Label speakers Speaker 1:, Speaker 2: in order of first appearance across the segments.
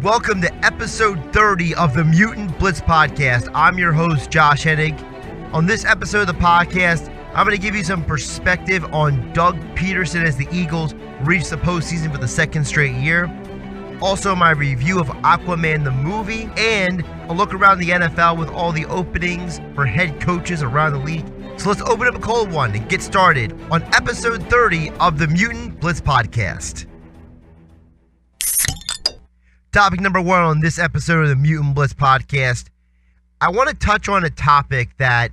Speaker 1: Welcome to episode 30 of the Mutant Blitz Podcast. I'm your host, Josh Hennig. On this episode of the podcast, I'm going to give you some perspective on Doug Pederson as the Eagles reach the postseason for the second straight year. Also, my review of Aquaman the movie, and a look around the NFL with all the openings for head coaches around the league. So let's open up a cold one and get started on episode 30 of the Mutant Blitz Podcast. Topic number one on this episode of the Mutant Blitz Podcast. I want to touch on a topic that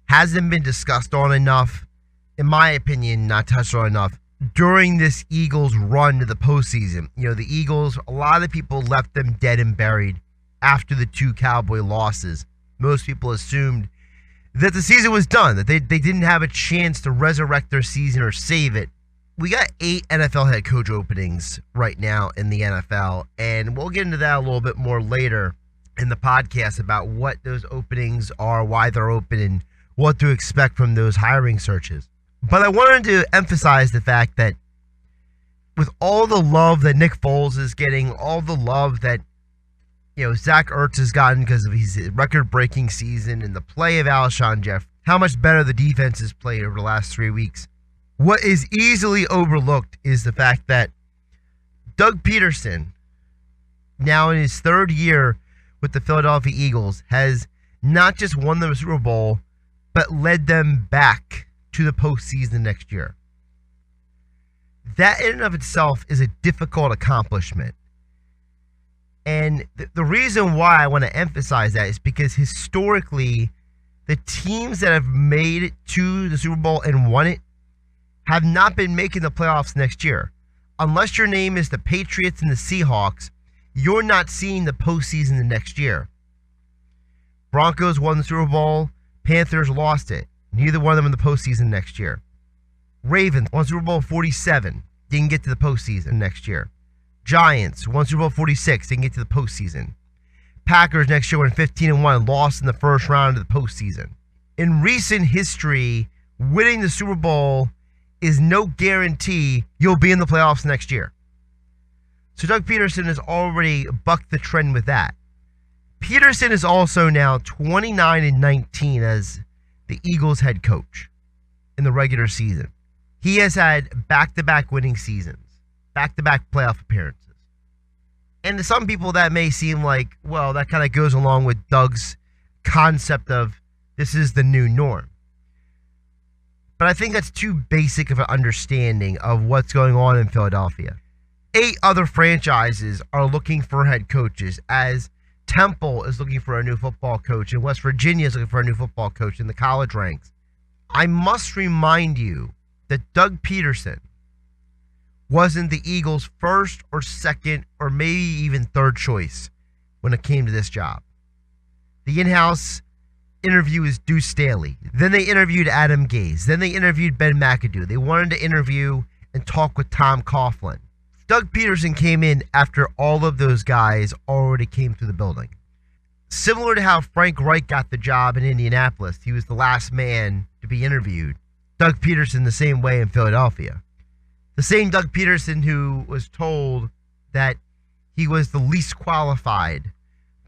Speaker 1: hasn't been discussed on enough, in my opinion, not touched on enough, during this Eagles run to the postseason. You know, the Eagles, a lot of people left them dead and buried after the two Cowboy losses. Most people assumed that the season was done, that they didn't have a chance to resurrect their season or save it. We got 8 NFL head coach openings right now in the NFL, and we'll get into that a little bit more later in the podcast about what those openings are, why they're open, and what to expect from those hiring searches. But I wanted to emphasize the fact that with all the love that Nick Foles is getting, all the love that Zach Ertz has gotten because of his record-breaking season and the play of Alshon Jeffrey, how much better the defense has played over the last 3 weeks. What is easily overlooked is the fact that Doug Pederson, now in his third year with the Philadelphia Eagles, has not just won the Super Bowl, but led them back to the postseason next year. That in and of itself is a difficult accomplishment. And the reason why I want to emphasize that is because historically, the teams that have made it to the Super Bowl and won it have not been making the playoffs next year. Unless your name is the Patriots and the Seahawks, you're not seeing the postseason the next year. Broncos won the Super Bowl. Panthers lost it. Neither one of them in the postseason next year. Ravens won Super Bowl 47. Didn't get to the postseason next year. Giants won Super Bowl 46. Didn't get to the postseason. Packers next year went 15-1. Lost in the first round of the postseason. In recent history, winning the Super Bowl is no guarantee you'll be in the playoffs next year. So Doug Pederson has already bucked the trend with that. Pederson is also now 29-19 as the Eagles head coach in the regular season. He has had back-to-back winning seasons, back-to-back playoff appearances. And to some people that may seem like, well, that kind of goes along with Doug's concept of this is the new norm. But I think that's too basic of an understanding of what's going on in Philadelphia. 8 other franchises are looking for head coaches, as Temple is looking for a new football coach and West Virginia is looking for a new football coach in the college ranks. I must remind you that Doug Pederson wasn't the Eagles' first or second or maybe even third choice when it came to this job. The in-house interview is Deuce Staley. Then they interviewed Adam Gase. Then they interviewed Ben McAdoo. They wanted to interview and talk with Tom Coughlin. Doug Pederson came in after all of those guys already came through the building. Similar to how Frank Reich got the job in Indianapolis, he was the last man to be interviewed. Doug Pederson the same way in Philadelphia. The same Doug Pederson who was told that he was the least qualified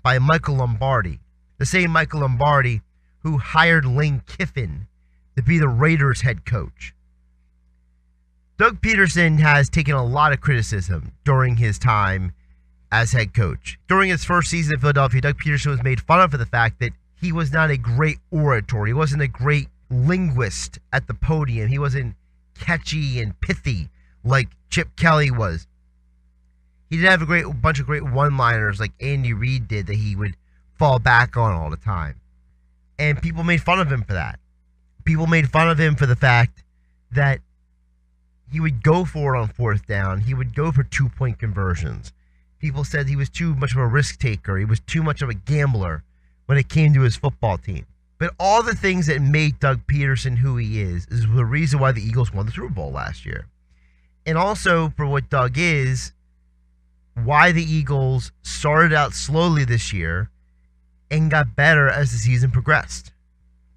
Speaker 1: by Michael Lombardi. The same Michael Lombardi who hired Lane Kiffin to be the Raiders head coach. Doug Pederson has taken a lot of criticism during his time as head coach. During his first season in Philadelphia, Doug Pederson was made fun of for the fact that he was not a great orator. He wasn't a great linguist at the podium. He wasn't catchy and pithy like Chip Kelly was. He didn't have a bunch of great one-liners like Andy Reid did that he would fall back on all the time. And people made fun of him for that. People made fun of him for the fact that he would go for it on fourth down. He would go for 2-point conversions. People said he was too much of a risk taker. He was too much of a gambler when it came to his football team. But all the things that made Doug Pederson who he is the reason why the Eagles won the Super Bowl last year. And also for what Doug is, why the Eagles started out slowly this year and got better as the season progressed.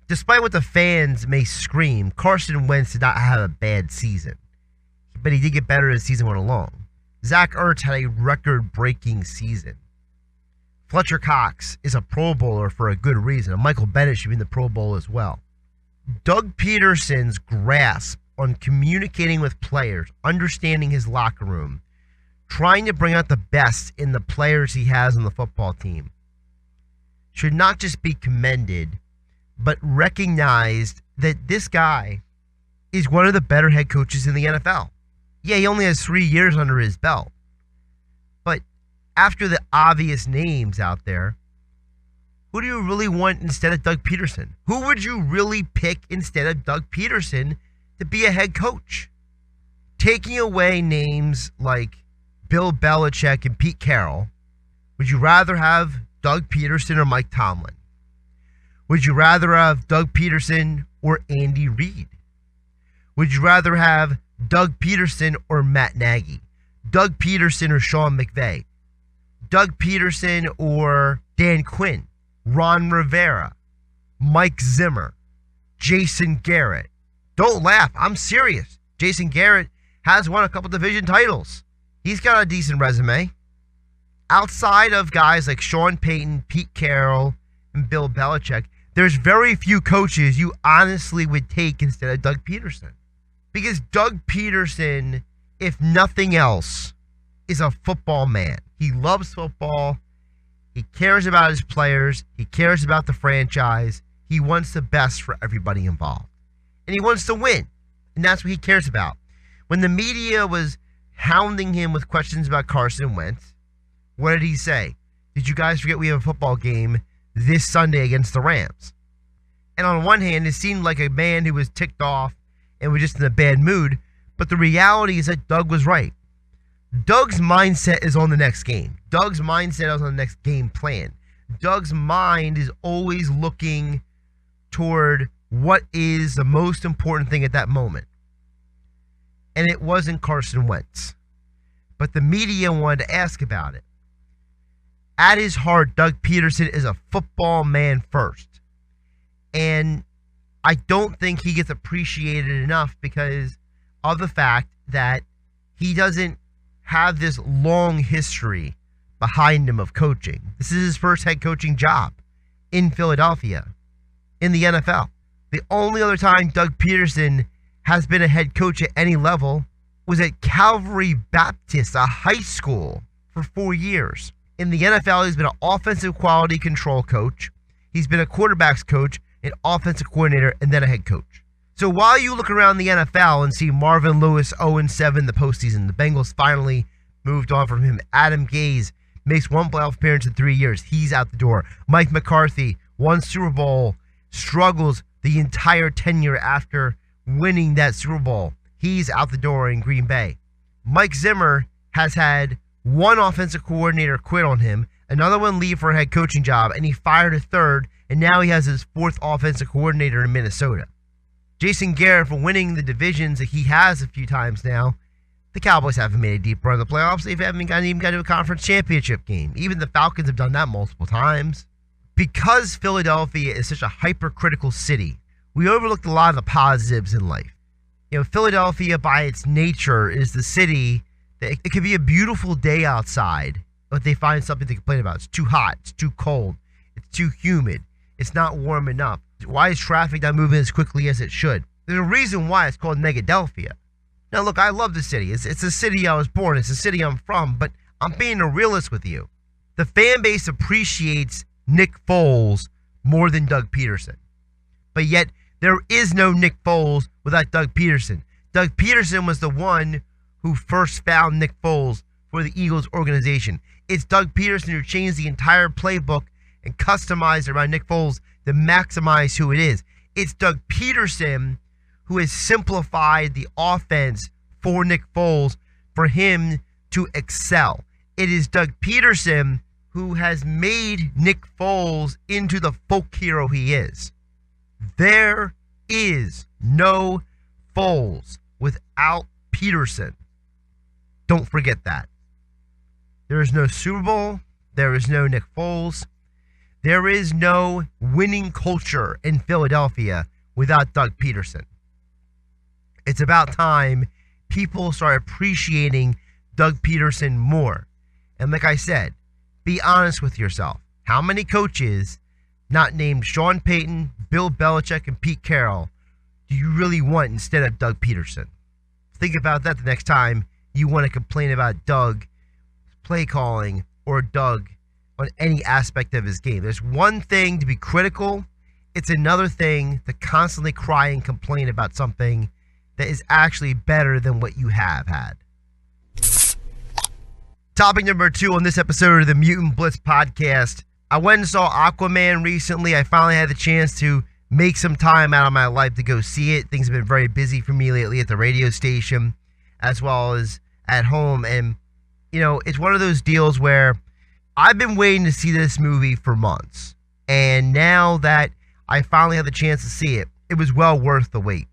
Speaker 1: Despite what the fans may scream, Carson Wentz did not have a bad season, but he did get better as the season went along. Zach Ertz had a record-breaking season. Fletcher Cox is a Pro Bowler for a good reason. And Michael Bennett should be in the Pro Bowl as well. Doug Pederson's grasp on communicating with players, understanding his locker room, trying to bring out the best in the players he has on the football team, should not just be commended, but recognized that this guy is one of the better head coaches in the NFL. Yeah, he only has 3 years under his belt. But after the obvious names out there, who do you really want instead of Doug Pederson? Who would you really pick instead of Doug Pederson to be a head coach? Taking away names like Bill Belichick and Pete Carroll, would you rather have Doug Pederson or Mike Tomlin? Would you rather have Doug Pederson or Andy Reid? Would you rather have Doug Pederson or Matt Nagy? Doug Pederson or Sean McVay? Doug Pederson or Dan Quinn? Ron Rivera? Mike Zimmer? Jason Garrett? Don't laugh, I'm serious. Jason Garrett has won a couple division titles. He's got a decent resume. Outside of guys like Sean Payton, Pete Carroll, and Bill Belichick, there's very few coaches you honestly would take instead of Doug Pederson. Because Doug Pederson, if nothing else, is a football man. He loves football. He cares about his players. He cares about the franchise. He wants the best for everybody involved. And he wants to win. And that's what he cares about. When the media was hounding him with questions about Carson Wentz, what did he say? Did you guys forget we have a football game this Sunday against the Rams? And on one hand, it seemed like a man who was ticked off and was just in a bad mood. But the reality is that Doug was right. Doug's mindset is on the next game. Doug's mindset is on the next game plan. Doug's mind is always looking toward what is the most important thing at that moment. And it wasn't Carson Wentz. But the media wanted to ask about it. At his heart, Doug Pederson is a football man first. And I don't think he gets appreciated enough because of the fact that he doesn't have this long history behind him of coaching. This is his first head coaching job in Philadelphia, in the NFL. The only other time Doug Pederson has been a head coach at any level was at Calvary Baptist, a high school, for 4 years. In the NFL, he's been an offensive quality control coach. He's been a quarterback's coach, an offensive coordinator, and then a head coach. So while you look around the NFL and see Marvin Lewis 0-7 in the postseason, the Bengals finally moved on from him. Adam Gase makes one playoff appearance in 3 years. He's out the door. Mike McCarthy, won Super Bowl, struggles the entire tenure after winning that Super Bowl. He's out the door in Green Bay. Mike Zimmer has had one offensive coordinator quit on him, another one leave for a head coaching job, and he fired a third, and now he has his fourth offensive coordinator in Minnesota. Jason Garrett, for winning the divisions that he has a few times now, the Cowboys haven't made a deep run in the playoffs. They haven't even got to a conference championship game. Even the Falcons have done that multiple times. Because Philadelphia is such a hypercritical city, we overlooked a lot of the positives in life. You know, Philadelphia, by its nature, is the city that it could be a beautiful day outside, but they find something to complain about. It's too hot. It's too cold. It's too humid. It's not warm enough. Why is traffic not moving as quickly as it should? There's a reason why it's called Negadelphia. Now, look, I love the city. It's the city I was born. It's the city I'm from, but I'm being a realist with you. The fan base appreciates Nick Foles more than Doug Pederson. But yet, there is no Nick Foles without Doug Pederson. Doug Pederson was the one who first found Nick Foles for the Eagles organization. It's Doug Pederson who changed the entire playbook and customized around Nick Foles to maximize who it is. It's Doug Pederson who has simplified the offense for Nick Foles for him to excel. It is Doug Pederson who has made Nick Foles into the folk hero he is. There is no Foles without Pederson. Don't forget that. There is no Super Bowl. There is no Nick Foles. There is no winning culture in Philadelphia without Doug Pederson. It's about time people start appreciating Doug Pederson more. And like I said, Be honest with yourself. How many coaches, not named Sean Payton, Bill Belichick, and Pete Carroll, do you really want instead of Doug Pederson? Think about that the next time you want to complain about Doug play calling or Doug on any aspect of his game. There's one thing to be critical. It's another thing to constantly cry and complain about something that is actually better than what you have had. Topic number 2 on this episode of the Mutant Blitz Podcast. I went and saw Aquaman recently. I finally had the chance to make some time out of my life to go see it. Things have been very busy for me lately at the radio station as well as at home. And, you know, it's one of those deals where I've been waiting to see this movie for months. And now that I finally had the chance to see it, it was well worth the wait.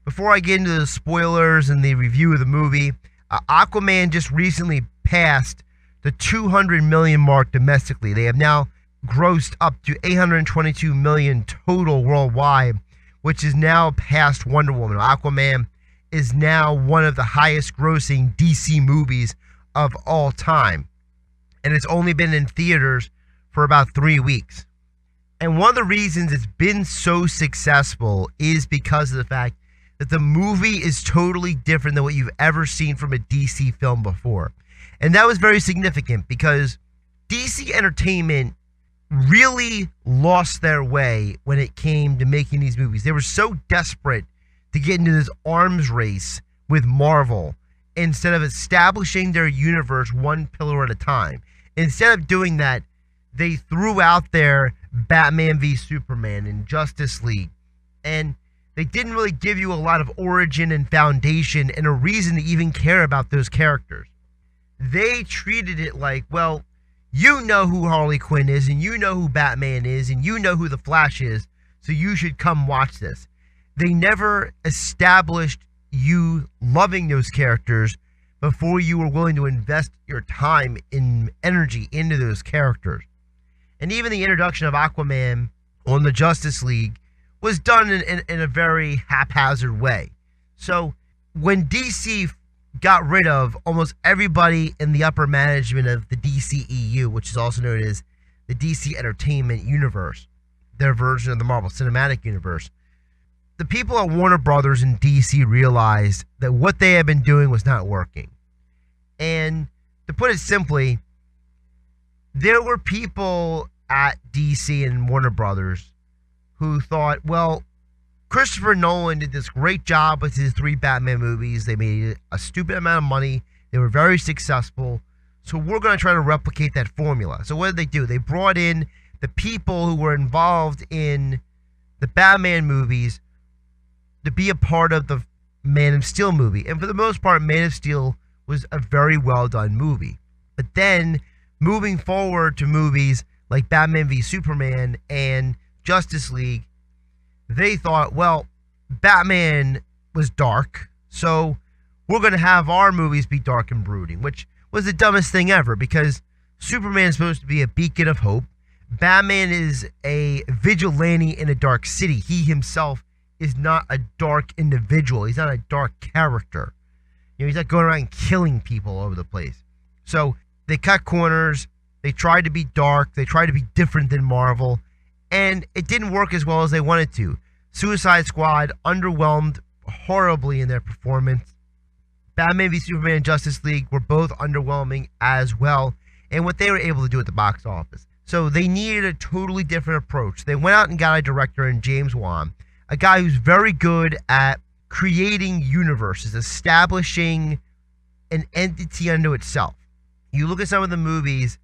Speaker 1: Before I get into the spoilers and the review of the movie, Aquaman just recently passed the 200 million mark domestically. They have now grossed up to 822 million total worldwide, which is now past Wonder Woman. Aquaman is now one of the highest grossing DC movies of all time. And it's only been in theaters for about 3 weeks. And one of the reasons it's been so successful is because of the fact that the movie is totally different than what you've ever seen from a DC film before. And that was very significant because DC Entertainment really lost their way when it came to making these movies. They were so desperate to get into this arms race with Marvel instead of establishing their universe one pillar at a time. Instead of doing that, they threw out there Batman v Superman and Justice League, and they didn't really give you a lot of origin and foundation and a reason to even care about those characters. They treated it like, well, you know who Harley Quinn is, and you know who Batman is, and you know who the Flash is, so you should come watch this. They never established you loving those characters before you were willing to invest your time and energy into those characters. And even the introduction of Aquaman on the Justice League was done in a very haphazard way. So when DC got rid of almost everybody in the upper management of the DCEU, which is also known as the DC Entertainment Universe, their version of the Marvel Cinematic Universe, the people at Warner Brothers and DC realized that what they had been doing was not working. And to put it simply, there were people at DC and Warner Brothers who thought, well, Christopher Nolan did this great job with his 3 Batman movies. They made a stupid amount of money. They were very successful. So we're going to try to replicate that formula. So what did they do? They brought in the people who were involved in the Batman movies to be a part of the Man of Steel movie. And for the most part, Man of Steel was a very well done movie. But then moving forward to movies like Batman v Superman and Justice League, they thought, well, Batman was dark, so we're going to have our movies be dark and brooding, which was the dumbest thing ever because Superman is supposed to be a beacon of hope. Batman is a vigilante in a dark city. He himself is not a dark individual. He's not a dark character. You know, he's not going around killing people all over the place. So they cut corners. They tried to be dark. They tried to be different than Marvel. And it didn't work as well as they wanted to. Suicide Squad underwhelmed horribly in their performance. Batman v Superman and Justice League were both underwhelming as well in what they were able to do at the box office. So they needed a totally different approach. They went out and got a director in James Wan, a guy who's very good at creating universes, establishing an entity unto itself. You look at some of the movies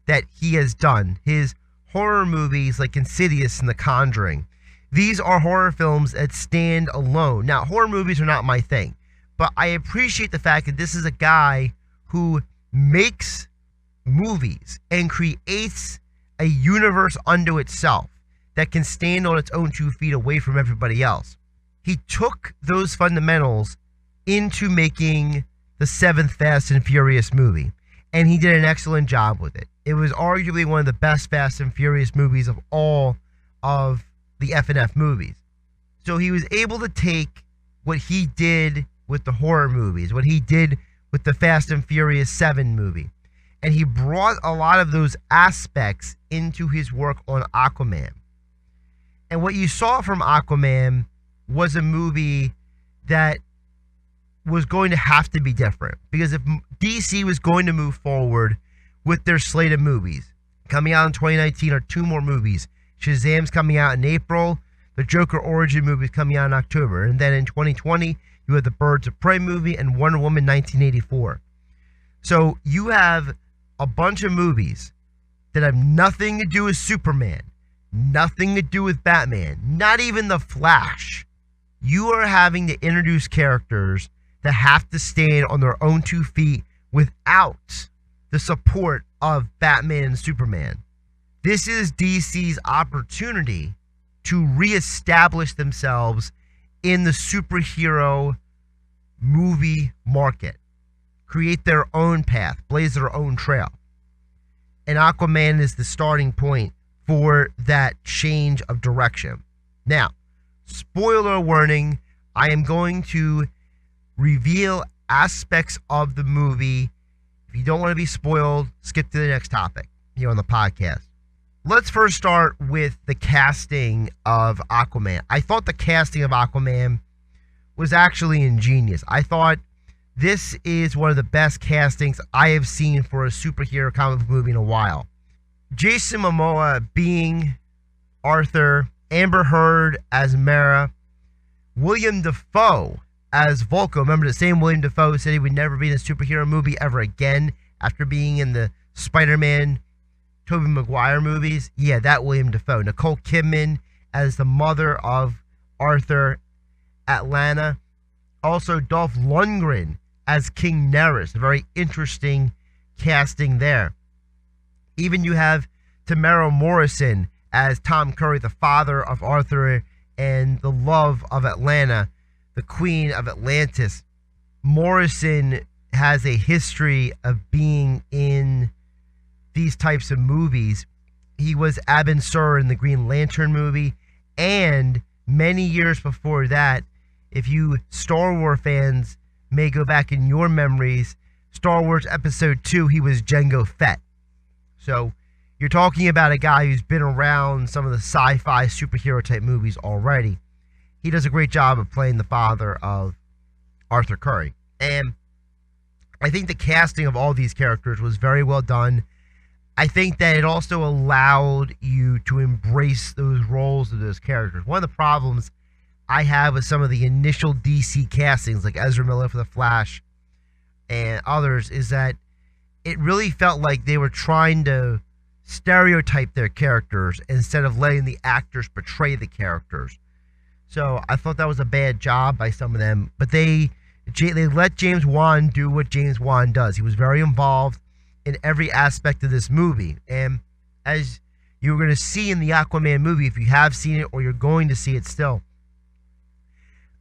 Speaker 1: that he has done, his horror movies like Insidious and The Conjuring. These are horror films that stand alone. Now, horror movies are not my thing, but I appreciate the fact that this is a guy who makes movies and creates a universe unto itself that can stand on its own 2 feet away from everybody else. He took those fundamentals into making the 7th Fast and Furious movie, and he did an excellent job with it. It was arguably one of the best Fast and Furious movies of all of the F&F movies. So he was able to take what he did with the horror movies, what he did with the Fast and Furious 7 movie, And he brought a lot of those aspects into his work on Aquaman. And what you saw from Aquaman was a movie that was going to have to be different. Because if DC was going to move forward with their slate of movies, coming out in 2019 are 2 more movies. Shazam's coming out in April. The Joker origin movie is coming out in October. And then in 2020, you have the Birds of Prey movie and Wonder Woman 1984. So you have a bunch of movies that have nothing to do with Superman, nothing to do with Batman, not even The Flash. You are having to introduce characters that have to stand on their own 2 feet without the support of Batman and Superman. This is DC's opportunity to reestablish themselves in the superhero movie market, create their own path, blaze their own trail. And Aquaman is the starting point for that change of direction. Now, spoiler warning, I am going to reveal aspects of the movie. If you don't want to be spoiled, skip to the next topic here on the podcast. Let's first start with the casting of Aquaman. I thought the casting of Aquaman was actually ingenious. I thought this is one of the best castings I have seen for a superhero comic book movie in a while. Jason Momoa being Arthur, Amber Heard as Mera, William Dafoe as Vulko. Remember, the same William Dafoe said he would never be in a superhero movie ever again after being in the Spider-Man Tobey Maguire movies. Yeah, that William Dafoe. Nicole Kidman as the mother of Arthur, Atlanta. Also, Dolph Lundgren as King Nereus. A very interesting casting there. Even you have Tamara Morrison as Tom Curry, the father of Arthur and the love of Atlanta, the queen of Atlantis. Morrison has a history of being in these types of movies. He was Abin Sur in the Green Lantern movie, and many years before that, if you Star Wars fans may go back in your memories, Star Wars Episode 2, he was Jango Fett. So you're talking about a guy who's been around some of the sci-fi superhero type movies already. He does a great job of playing the father of Arthur Curry. And I think the casting of all these characters was very well done. I think that it also allowed you to embrace those roles of those characters. One of the problems I have with some of the initial DC castings, like Ezra Miller for The Flash and others, is that it really felt like they were trying to stereotype their characters instead of letting the actors portray the characters. So I thought that was a bad job by some of them. But they let James Wan do what James Wan does. He was very involved in every aspect of this movie. And as you're going to see in the Aquaman movie, if you have seen it or you're going to see it still,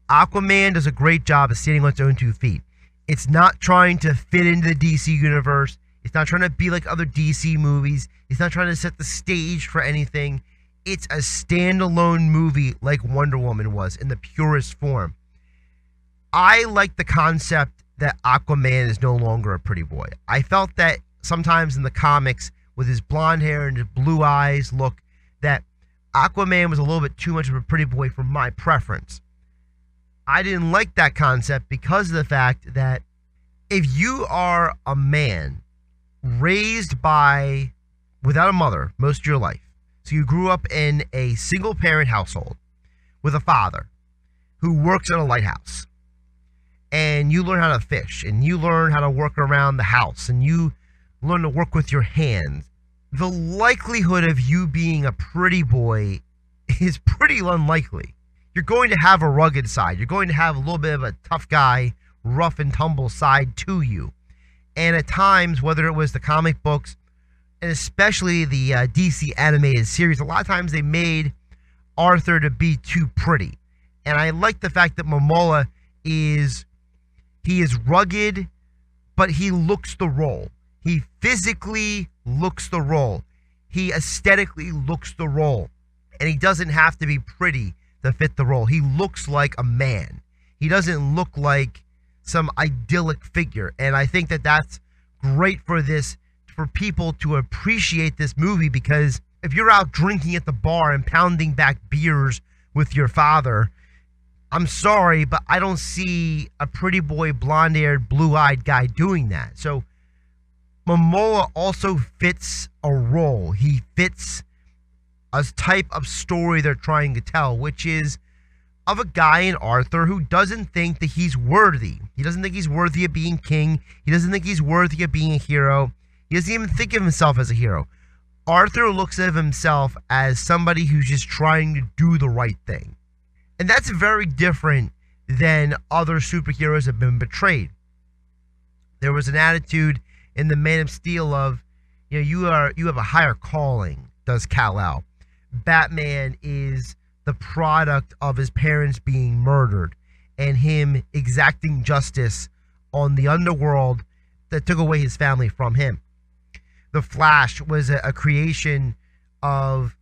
Speaker 1: Aquaman does a great job of standing on its own 2 feet. It's not trying to fit into the DC universe. It's not trying to be like other DC movies. It's not trying to set the stage for anything. It's a standalone movie like Wonder Woman was in the purest form. I like the concept that Aquaman is no longer a pretty boy. I felt that sometimes in the comics, with his blonde hair and his blue eyes look, that Aquaman was a little bit too much of a pretty boy for my preference. I didn't like that concept because of the fact that if you are a man raised without a mother most of your life, so you grew up in a single parent household with a father who works at a lighthouse, and you learn how to fish, and you learn how to work around the house, and you learn to work with your hands, the likelihood of you being a pretty boy is pretty unlikely. You're going to have a rugged side. You're going to have a little bit of a tough guy, rough and tumble side to you. And at times, whether it was the comic books, and especially the DC animated series, a lot of times they made Arthur to be too pretty. And I like the fact that Momoa is rugged, but he looks the role. He physically looks the role. He aesthetically looks the role. And he doesn't have to be pretty to fit the role. He looks like a man. He doesn't look like some idyllic figure. And I think that that's great for for people to appreciate this movie, because if you're out drinking at the bar and pounding back beers with your father, I'm sorry, but I don't see a pretty boy, blonde-haired, blue-eyed guy doing that. So Momoa also fits a role. He fits a type of story they're trying to tell, which is of a guy in Arthur who doesn't think that he's worthy. He doesn't think he's worthy of being king. He doesn't think he's worthy of being a hero. He doesn't even think of himself as a hero. Arthur looks at himself as somebody who's just trying to do the right thing. And that's very different than other superheroes that have been betrayed. There was an attitude in the Man of Steel of, you have a higher calling, does Kal-El. Batman is the product of his parents being murdered and him exacting justice on the underworld that took away his family from him. The Flash was a creation of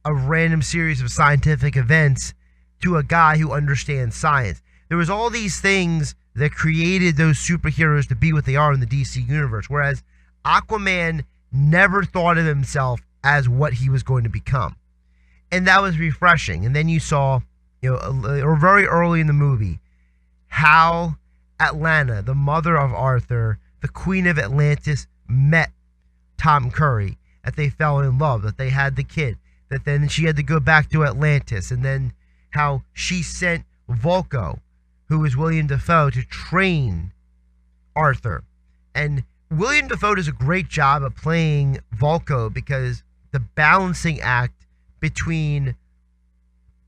Speaker 1: a random series of scientific events to a guy who understands science. There was all these things that created those superheroes to be what they are in the DC universe, whereas Aquaman never thought of himself as what he was going to become. And that was refreshing. And then you saw, or very early in the movie, how Atlanta, the mother of Arthur, the queen of Atlantis, met Tom Curry, that they fell in love, that they had the kid, that then she had to go back to Atlantis, and then how she sent Volko, who was William Dafoe, to train Arthur. And William Dafoe does a great job of playing Volko, because the balancing act between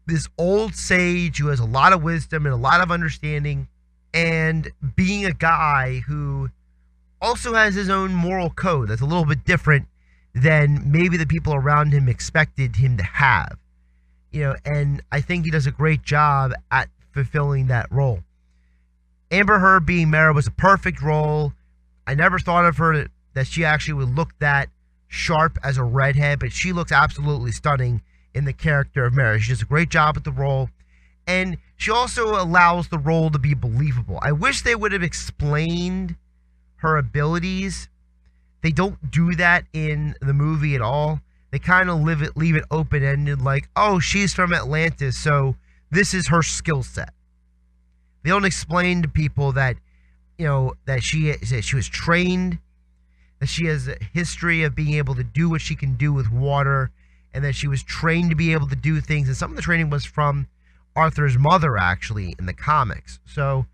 Speaker 1: this old sage who has a lot of wisdom and a lot of understanding, and being a guy who also has his own moral code that's a little bit different than maybe the people around him expected him to have. And I think he does a great job at fulfilling that role. Amber Heard being Mara was a perfect role. I never thought of her that she actually would look that sharp as a redhead, but she looks absolutely stunning in the character of Mara. She does a great job with the role, and she also allows the role to be believable. I wish they would have explained her abilities. They don't do that in the movie at all. They kind of leave it open-ended, like, oh, she's from Atlantis, so this is her skill set. They don't explain to people that, that she was trained, that she has a history of being able to do what she can do with water, and that she was trained to be able to do things. And some of the training was from Arthur's mother, actually, in the comics. So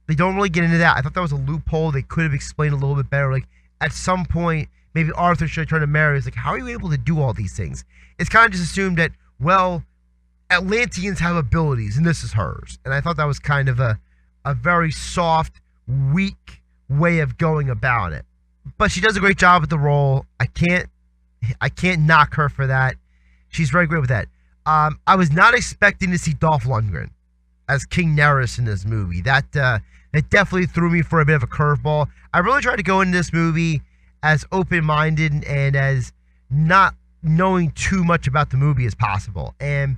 Speaker 1: they don't really get into that. I thought that was a loophole they could have explained a little bit better. Like, at some point, maybe Arthur should turn to Mary. It's like, how are you able to do all these things? It's kind of just assumed that, well, Atlanteans have abilities, and this is hers. And I thought that was kind of a very soft, weak way of going about it. But she does a great job with the role. I can't knock her for that. She's very great with that. I was not expecting to see Dolph Lundgren as King Nereus in this movie. That definitely threw me for a bit of a curveball. I really tried to go into this movie as open-minded and as not knowing too much about the movie as possible. And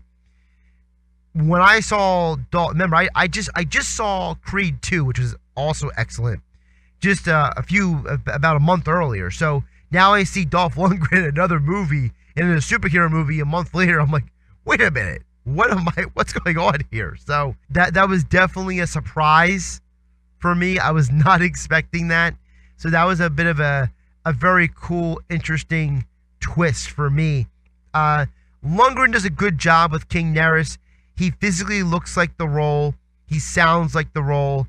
Speaker 1: when I saw Dolph, remember, I just saw Creed 2, which was also excellent, just about a month earlier. So now I see Dolph Lundgren in another movie, and in a superhero movie a month later. I'm like, wait a minute, what's going on here? So that was definitely a surprise for me. I was not expecting that. So that was a bit of a very cool, interesting twist for me. Lundgren does a good job with King Nereus. He physically looks like the role. He sounds like the role.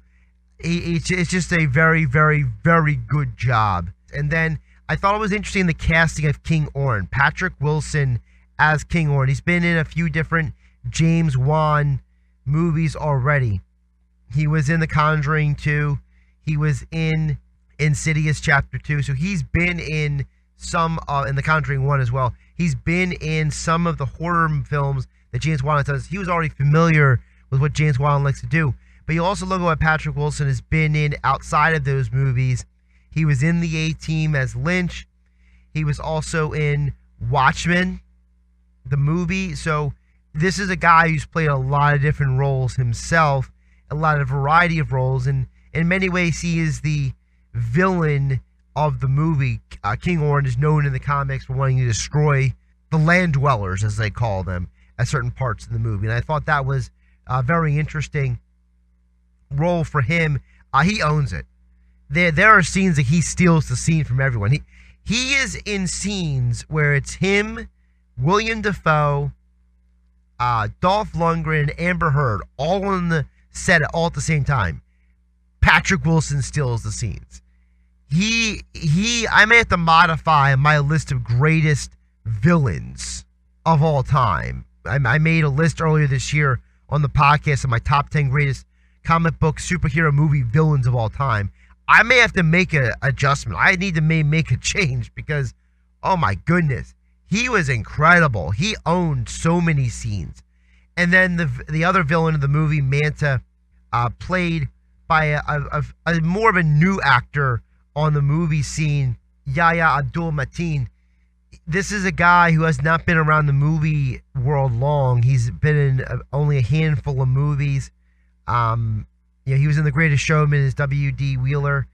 Speaker 1: It's just a very, very, very good job. And then I thought it was interesting the casting of King Orn. Patrick Wilson as King Orn. He's been in a few different James Wan movies already. He was in The Conjuring 2. He was in Insidious Chapter 2. So he's been in some, in The Conjuring 1 as well. He's been in some of the horror films that James Wan does. He was already familiar with what James Wan likes to do. But you also look at what Patrick Wilson has been in outside of those movies. He was in The A-Team as Lynch. He was also in Watchmen, the movie. So this is a guy who's played a lot of different roles himself, a lot of variety of roles. And in many ways, he is the villain of the movie. King Orn is known in the comics for wanting to destroy the land dwellers, as they call them, at certain parts of the movie. And I thought that was a very interesting role for him. He owns it. There are scenes that he steals the scene from everyone. He is in scenes where it's him, William Dafoe, Dolph Lundgren, and Amber Heard all on the set all at the same time. Patrick Wilson steals the scenes. I may have to modify my list of greatest villains of all time. I made a list earlier this year on the podcast of my top 10 greatest comic book superhero movie villains of all time. I may have to make an adjustment. I need to make a change because, oh my goodness, he was incredible. He owned so many scenes. And then the other villain of the movie, Manta, played by a more of a new actor on the movie scene, Yahya Abdul-Mateen. This is a guy who has not been around the movie world long. He's been in only a handful of movies. He was in The Greatest Showman as W.D. Wheeler.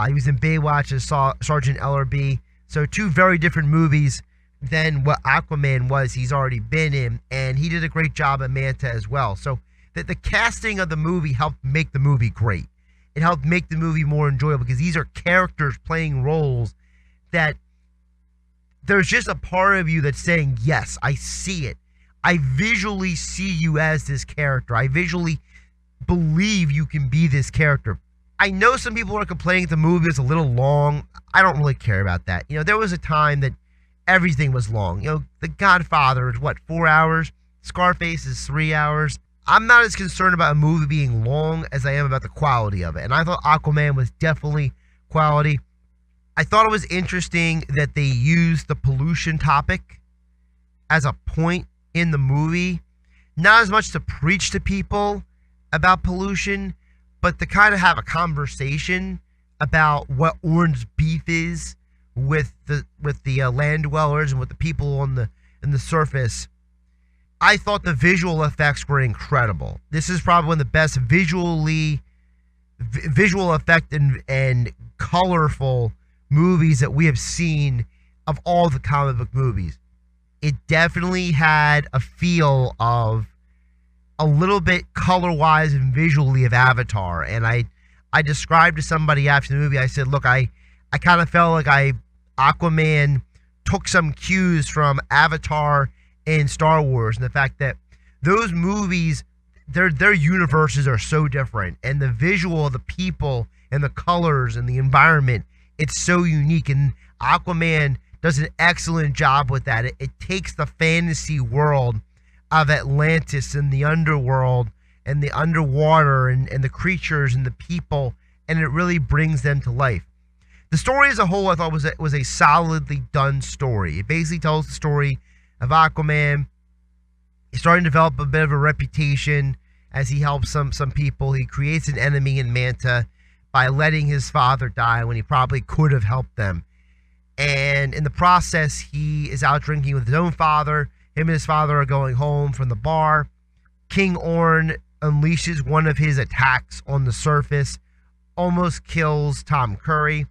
Speaker 1: He was in Baywatch as Sergeant Ellerby. So 2 very different movies than what Aquaman was he's already been in. And he did a great job at Manta as well. So the casting of the movie helped make the movie great. It helped make the movie more enjoyable because these are characters playing roles that there's just a part of you that's saying, yes, I see it. I visually see you as this character. I visually believe you can be this character. I know some people are complaining the movie is a little long. I don't really care about that. There was a time that everything was long. The Godfather is 4 hours? Scarface is 3 hours. I'm not as concerned about a movie being long as I am about the quality of it. And I thought Aquaman was definitely quality. I thought it was interesting that they used the pollution topic as a point in the movie. Not as much to preach to people about pollution, but to kind of have a conversation about what orange beef is with the land dwellers and with the people on the surface. I thought the visual effects were incredible. This is probably one of the best visual effect and colorful movies that we have seen of all the comic book movies. It definitely had a feel of a little bit color-wise and visually of Avatar. And I described to somebody after the movie, I said, look, I kind of felt like Aquaman took some cues from Avatar and Star Wars, and the fact that those movies, their universes are so different, and the visual of the people and the colors and the environment, it's so unique. And Aquaman does an excellent job with that. It takes the fantasy world of Atlantis and the underworld and the underwater and the creatures and the people, and it really brings them to life. The story as a whole, I thought was a solidly done story. It basically tells the story of Aquaman. He's starting to develop a bit of a reputation as he helps some people. He creates an enemy in Manta by letting his father die when he probably could have helped them. And in the process, he is out drinking with his own father. Him and his father are going home from the bar. King Orn unleashes one of his attacks on the surface, almost kills Tom Curry.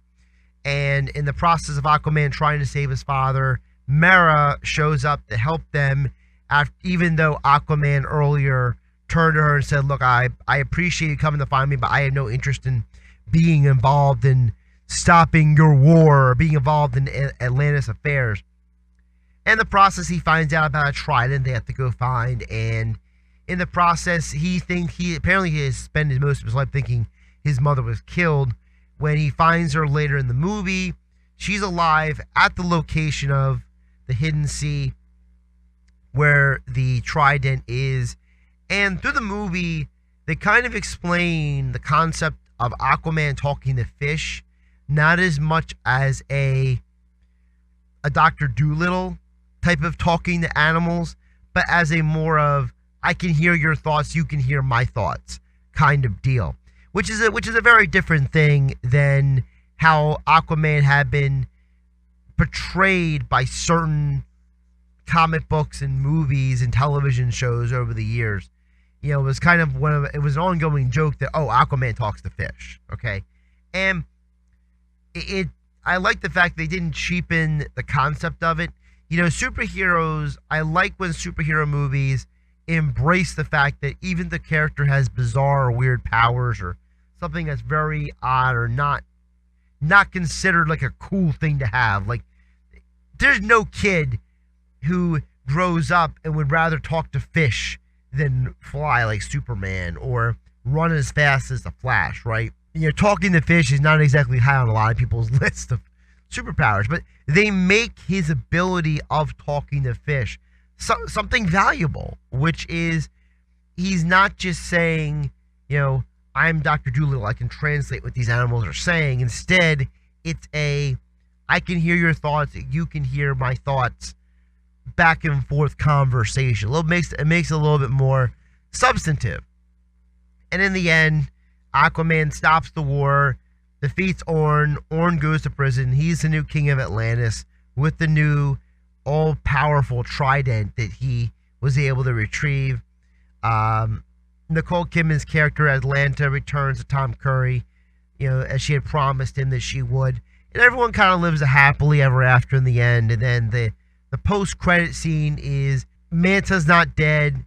Speaker 1: And in the process of Aquaman trying to save his father, Mera shows up to help them, even though Aquaman earlier turned to her and said, look, I appreciate you coming to find me, but I have no interest in being involved in stopping your war or being involved in Atlantis affairs. In the process, he finds out about a trident they have to go find, and in the process, he apparently has spent most of his life thinking his mother was killed. When he finds her later in the movie, she's alive at the location of the hidden sea where the trident is. And through the movie, they kind of explain the concept of Aquaman talking to fish, not as much as a Dr. Dolittle type of talking to animals, but as a more of, I can hear your thoughts, you can hear my thoughts kind of deal. Which is a very different thing than how Aquaman had been portrayed by certain comic books and movies and television shows over the years. It was kind of it was an ongoing joke that, Aquaman talks to fish, okay? And I like the fact they didn't cheapen the concept of it. Superheroes, I like when superhero movies embrace the fact that even the character has bizarre or weird powers or something that's very odd or not considered like a cool thing to have. Like, there's no kid who grows up and would rather talk to fish than fly like Superman or run as fast as the Flash, right? Talking to fish is not exactly high on a lot of people's list of superpowers, but they make his ability of talking to fish something valuable, which is he's not just saying, I'm Dr. Doolittle, I can translate what these animals are saying. Instead, it's I can hear your thoughts, you can hear my thoughts, back and forth conversation. It makes it a little bit more substantive. And in the end, Aquaman stops the war, defeats Orn. Orn goes to prison. He's the new king of Atlantis with the new all-powerful trident that he was able to retrieve. Nicole Kidman's character Atlanta returns to Tom Curry, as she had promised him that she would. And everyone kind of lives a happily ever after in the end. And then the post-credit scene is Manta's not dead.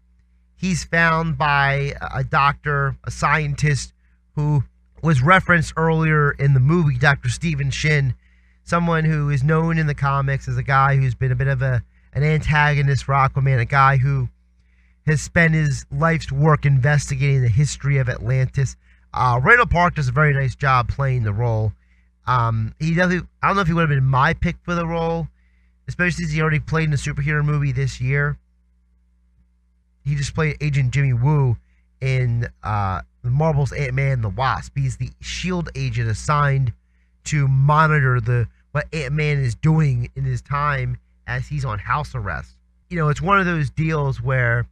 Speaker 1: He's found by a doctor, a scientist who was referenced earlier in the movie, Dr. Stephen Shin, someone who is known in the comics as a guy who's been a bit of an antagonist for Aquaman, a guy who has spent his life's work investigating the history of Atlantis. Randall Park does a very nice job playing the role. He definitely, I don't know if he would have been my pick for the role, especially since he already played in a superhero movie this year. He just played Agent Jimmy Woo in Marvel's Ant-Man and the Wasp. He's the S.H.I.E.L.D. agent assigned to monitor what Ant-Man is doing in his time as he's on house arrest. It's one of those deals where,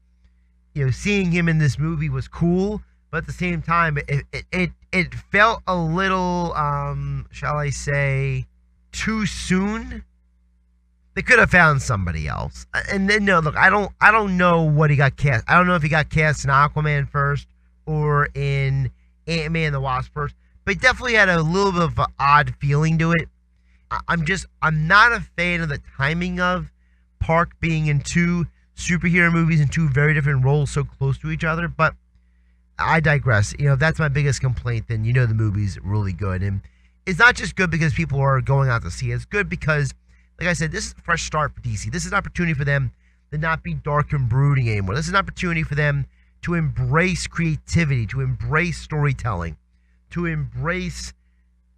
Speaker 1: seeing him in this movie was cool, but at the same time, it felt a little, shall I say, too soon. They could have found somebody else. And then, no, look, I don't know what he got cast. I don't know if he got cast in Aquaman first or in Ant-Man and the Wasp first, but he definitely had a little bit of an odd feeling to it. I'm not a fan of the timing of Park being in two superhero movies in two very different roles so close to each other, but I digress. If that's my biggest complaint, then the movie's really good. And it's not just good because people are going out to see it. It's good because, like I said, this is a fresh start for DC. This is an opportunity for them to not be dark and brooding anymore. This is an opportunity for them to embrace creativity, to embrace storytelling, to embrace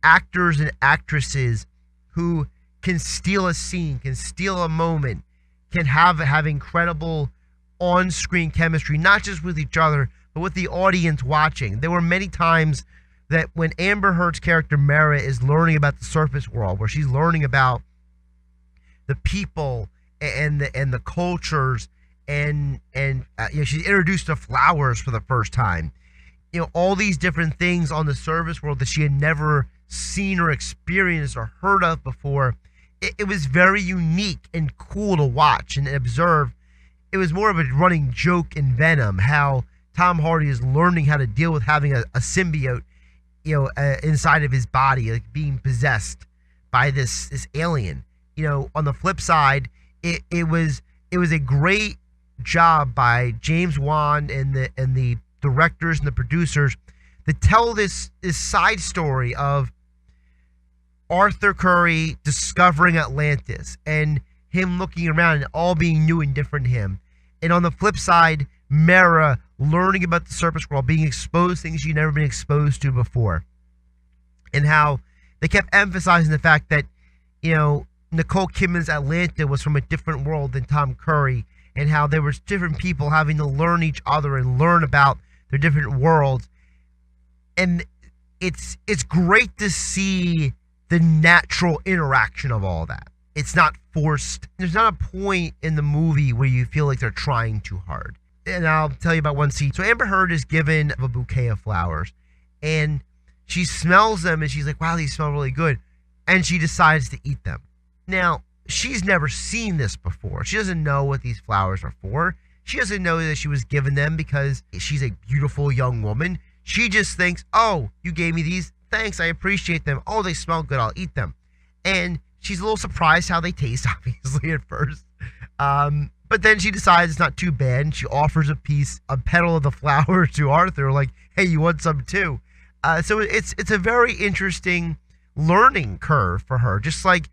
Speaker 1: actors and actresses who can steal a scene, can steal a moment, can have incredible on-screen chemistry, not just with each other, but with the audience watching. There were many times that when Amber Heard's character Mara is learning about the surface world, where she's learning about the people and the cultures, and she's introduced to flowers for the first time. All these different things on the surface world that she had never seen or experienced or heard of before. It was very unique and cool to watch and observe. It was more of a running joke in Venom, how Tom Hardy is learning how to deal with having a symbiote, inside of his body, like being possessed by this alien. On the flip side, it was a great job by James Wan and the directors and the producers to tell this side story of Arthur Curry discovering Atlantis and him looking around and all being new and different to him. And on the flip side, Mara learning about the surface world, being exposed to things she'd never been exposed to before. And how they kept emphasizing the fact that, Nicole Kidman's Atlanta was from a different world than Tom Curry, and how there was different people having to learn each other and learn about their different worlds. And it's great to see the natural interaction of all that. It's not forced. There's not a point in the movie where you feel like they're trying too hard. And I'll tell you about one scene. So Amber Heard is given a bouquet of flowers, and she smells them, and she's like, wow, these smell really good. And she decides to eat them. Now, she's never seen this before. She doesn't know what these flowers are for. She doesn't know that she was given them because she's a beautiful young woman. She just thinks, oh, you gave me these. Thanks, I appreciate them. Oh, they smell good. I'll eat them. And she's a little surprised how they taste, obviously, at first. But then she decides it's not too bad, and she offers a petal of the flower to Arthur, like, hey, you want some too? So it's a very interesting learning curve for her, just like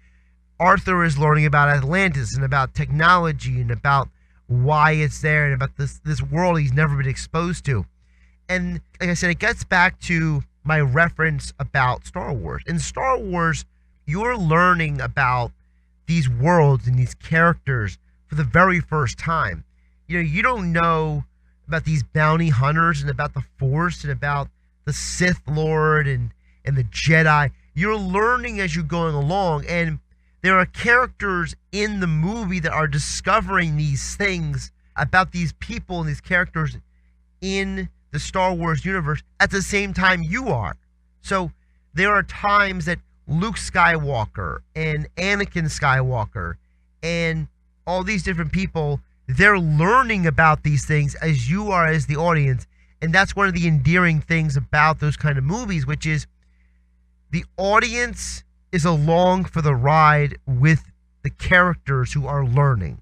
Speaker 1: Arthur is learning about Atlantis and about technology and about why it's there and about this world he's never been exposed to. And like I said, it gets back to my reference about Star Wars. In Star Wars, you're learning about these worlds and these characters for the very first time. You don't know about these bounty hunters and about the Force and about the Sith Lord and the Jedi. You're learning as you're going along, and there are characters in the movie that are discovering these things about these people and these characters in the Star Wars universe at the same time you are. So there are times that Luke Skywalker and Anakin Skywalker and all these different people, they're learning about these things as you are as the audience. And that's one of the endearing things about those kind of movies, which is the audience is along for the ride with the characters who are learning,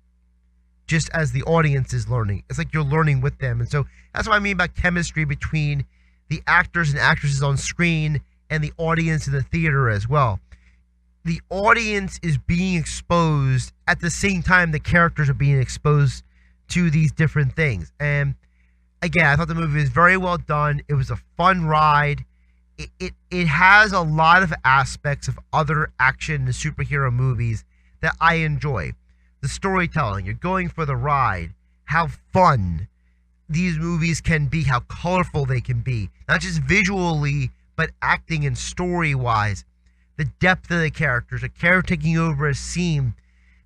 Speaker 1: just as the audience is learning. It's like you're learning with them. And so that's what I mean by chemistry between the actors and actresses on screen and the audience in the theater as well. The audience is being exposed at the same time the characters are being exposed to these different things. And again, I thought the movie was very well done. It was a fun ride. It has a lot of aspects of other action and superhero movies that I enjoy. The storytelling, you're going for the ride, how fun these movies can be, how colorful they can be, not just visually, but acting and story-wise. The depth of the characters, a character taking over a scene,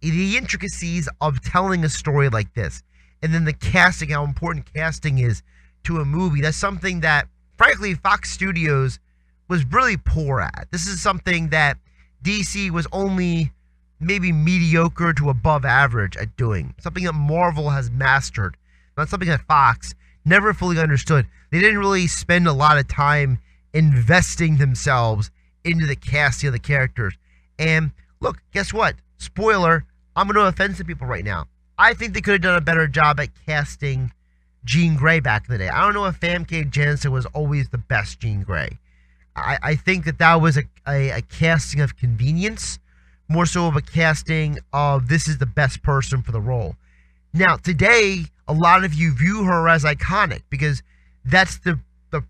Speaker 1: the intricacies of telling a story like this, and then the casting, how important casting is to a movie. That's something that, frankly, Fox Studios was really poor at. This is something that DC was only maybe mediocre to above average at doing. Something that Marvel has mastered. Not something that Fox never fully understood. They didn't really spend a lot of time investing themselves into the casting of the characters. And look, guess what? Spoiler, I'm going to offend some people right now. I think they could have done a better job at casting Jean Grey back in the day. I don't know if Famke Janssen was always the best Jean Grey. I think that was a casting of convenience, more so of a casting of this is the best person for the role. Now, today, a lot of you view her as iconic because that's the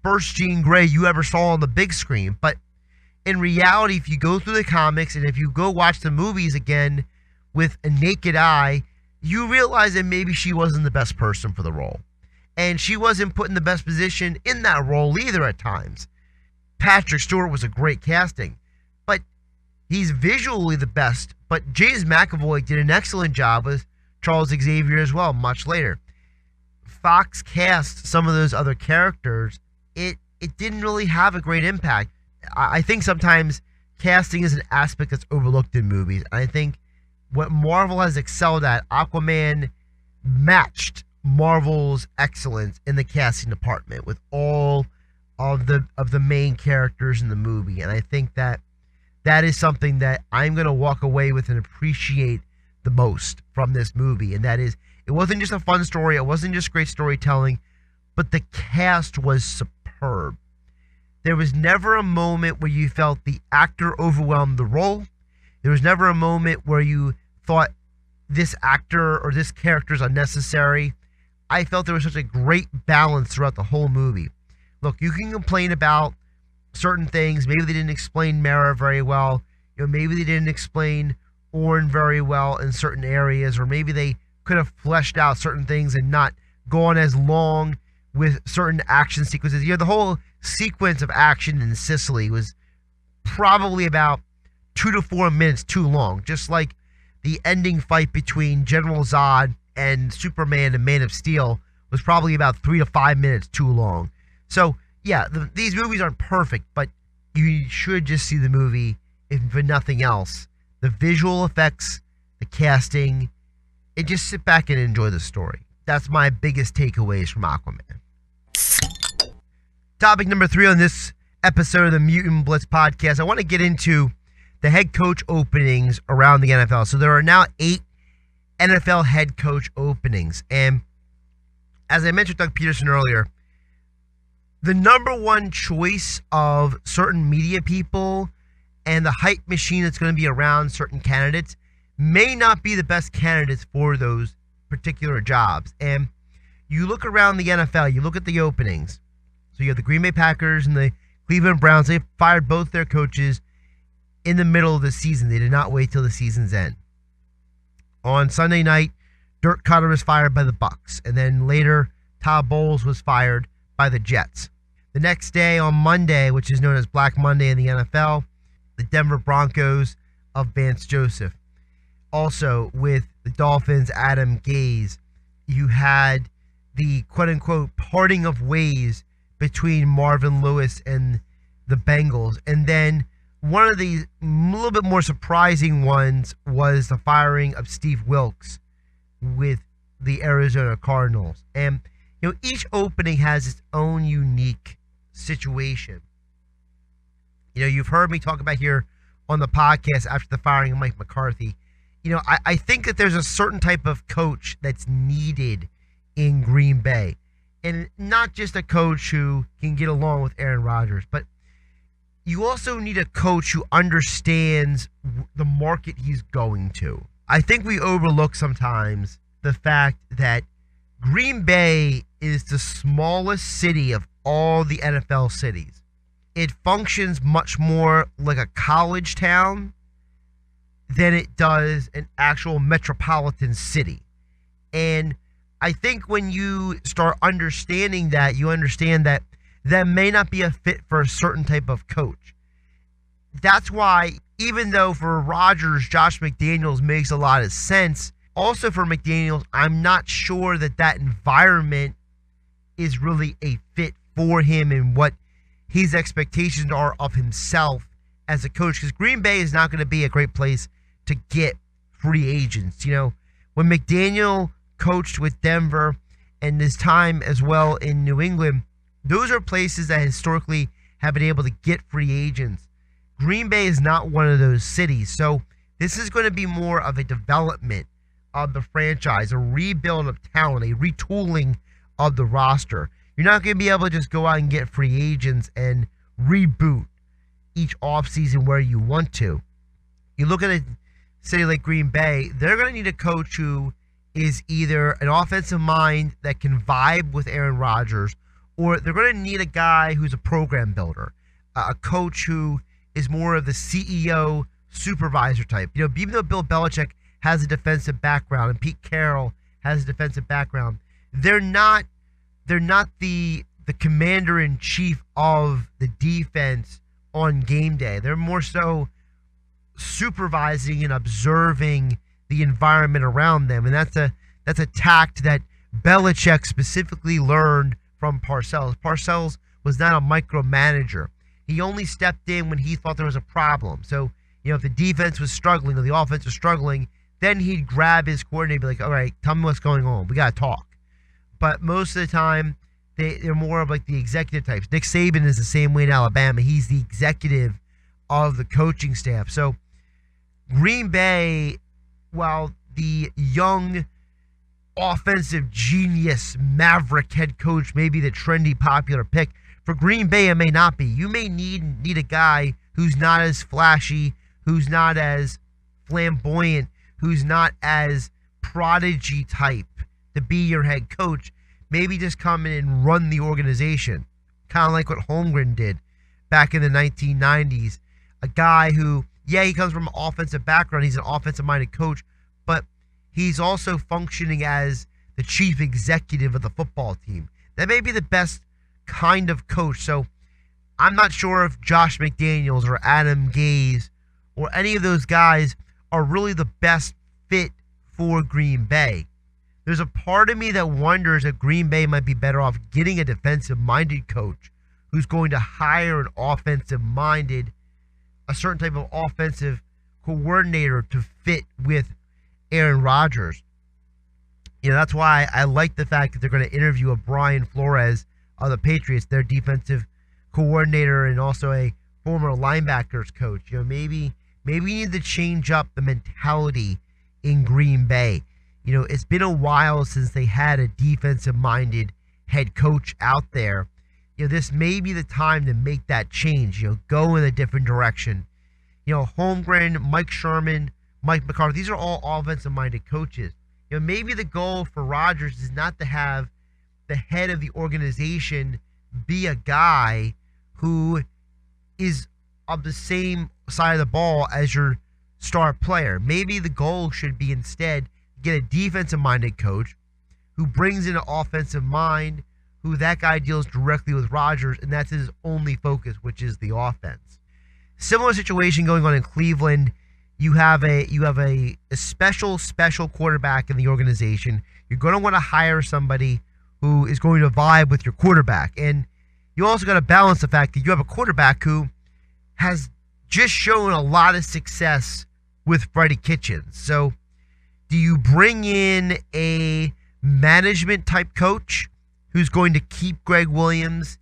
Speaker 1: first Jean Grey you ever saw on the big screen. But in reality, if you go through the comics and if you go watch the movies again with a naked eye, you realize that maybe she wasn't the best person for the role. And she wasn't put in the best position in that role either at times. Patrick Stewart was a great casting, but he's visually the best. But James McAvoy did an excellent job with Charles Xavier as well, much later. Fox cast some of those other characters. It didn't really have a great impact. I think sometimes casting is an aspect that's overlooked in movies. I think what Marvel has excelled at, Aquaman matched Marvel's excellence in the casting department with all of the main characters in the movie. And I think that is something that I'm going to walk away with and appreciate the most from this movie. And that is, it wasn't just a fun story. It wasn't just great storytelling, but the cast was superb. There was never a moment where you felt the actor overwhelmed the role. There was never a moment where you thought this actor or this character is unnecessary. I felt there was such a great balance throughout the whole movie. Look, you can complain about certain things. Maybe they didn't explain Mara very well. Maybe they didn't explain Orn very well in certain areas, or maybe they could have fleshed out certain things and not gone as long with certain action sequences. The whole sequence of action in Sicily was probably about 2 to 4 minutes too long, just like the ending fight between General Zod and Superman and Man of Steel was probably about 3 to 5 minutes too long. So, yeah, these movies aren't perfect, but you should just see the movie, if for nothing else. The visual effects, the casting, and just sit back and enjoy the story. That's my biggest takeaways from Aquaman. Topic number 3 on this episode of the Mutant Blitz Podcast. I want to get into the head coach openings around the NFL. So there are now 8 NFL head coach openings. And as I mentioned Doug Pederson earlier, the number one choice of certain media people and the hype machine that's going to be around certain candidates may not be the best candidates for those particular jobs. And you look around the NFL, you look at the openings. So you have the Green Bay Packers and the Cleveland Browns. They fired both their coaches in the middle of the season. They did not wait till the season's end. On Sunday night, Dirk Cutter was fired by the Bucs, and then later Todd Bowles was fired by the Jets. The next day on Monday, which is known as Black Monday in the NFL, the Denver Broncos of Vance Joseph. Also with the Dolphins, Adam Gase, you had the quote-unquote parting of ways between Marvin Lewis and the Bengals. And then one of the little bit more surprising ones was the firing of Steve Wilkes with the Arizona Cardinals. And each opening has its own unique situation. You've heard me talk about here on the podcast after the firing of Mike McCarthy. I think that there's a certain type of coach that's needed in Green Bay. And not just a coach who can get along with Aaron Rodgers, but you also need a coach who understands the market he's going to. I think we overlook sometimes the fact that Green Bay is the smallest city of all the NFL cities. It functions much more like a college town than it does an actual metropolitan city. And I think when you start understanding that, you understand that that may not be a fit for a certain type of coach. That's why, even though for Rodgers, Josh McDaniels makes a lot of sense, also for McDaniels, I'm not sure that that environment is really a fit for him and what his expectations are of himself as a coach. Because Green Bay is not going to be a great place to get free agents. When McDaniel coached with Denver and his time as well in New England, those are places that historically have been able to get free agents. Green Bay is not one of those cities. So this is going to be more of a development of the franchise, a rebuild of talent, a retooling of the roster. You're not going to be able to just go out and get free agents and reboot each offseason where you want to. You look at a city like Green Bay, they're going to need a coach who is either an offensive mind that can vibe with Aaron Rodgers, or they're going to need a guy who's a program builder, a coach who is more of the CEO supervisor type. Even though Bill Belichick has a defensive background and Pete Carroll has a defensive background, they're not the commander-in-chief of the defense on game day. They're more so supervising and observing the environment around them, and that's a tact that Belichick specifically learned from Parcells. Parcells was not a micromanager. He only stepped in when he thought there was a problem. So, if the defense was struggling or the offense was struggling, then he'd grab his coordinator and be like, all right, tell me what's going on. We got to talk. But most of the time, they're more of like the executive types. Nick Saban is the same way in Alabama. He's the executive of the coaching staff. So Green Bay, while the young offensive genius maverick head coach may be the trendy popular pick, for Green Bay it may not be. You may need a guy who's not as flashy, who's not as flamboyant, who's not as prodigy type to be your head coach. Maybe just come in and run the organization, kind of like what Holmgren did back in the 1990s. A guy who, he comes from an offensive background. He's an offensive-minded coach, but he's also functioning as the chief executive of the football team. That may be the best kind of coach. So I'm not sure if Josh McDaniels or Adam Gase or any of those guys are really the best fit for Green Bay. There's a part of me that wonders if Green Bay might be better off getting a defensive-minded coach who's going to hire an offensive-minded, a certain type of offensive coordinator to fit with Aaron Rodgers. That's why I like the fact that they're going to interview a Brian Flores of the Patriots, their defensive coordinator and also a former linebackers coach. Maybe Maybe you need to change up the mentality in Green Bay. It's been a while since they had a defensive-minded head coach out there. This may be the time to make that change, go in a different direction. Holmgren, Mike Sherman, Mike McCarthy, these are all offensive-minded coaches. Maybe the goal for Rodgers is not to have the head of the organization be a guy who is of the same side of the ball as your star player. Maybe the goal should be instead get a defensive-minded coach who brings in an offensive mind, who that guy deals directly with Rodgers, and that's his only focus, which is the offense. Similar situation going on in Cleveland. You have a special quarterback in the organization. You're going to want to hire somebody who is going to vibe with your quarterback. And you also got to balance the fact that you have a quarterback who has just shown a lot of success with Freddie Kitchens. So do you bring in a management type coach who's going to keep Greg Williams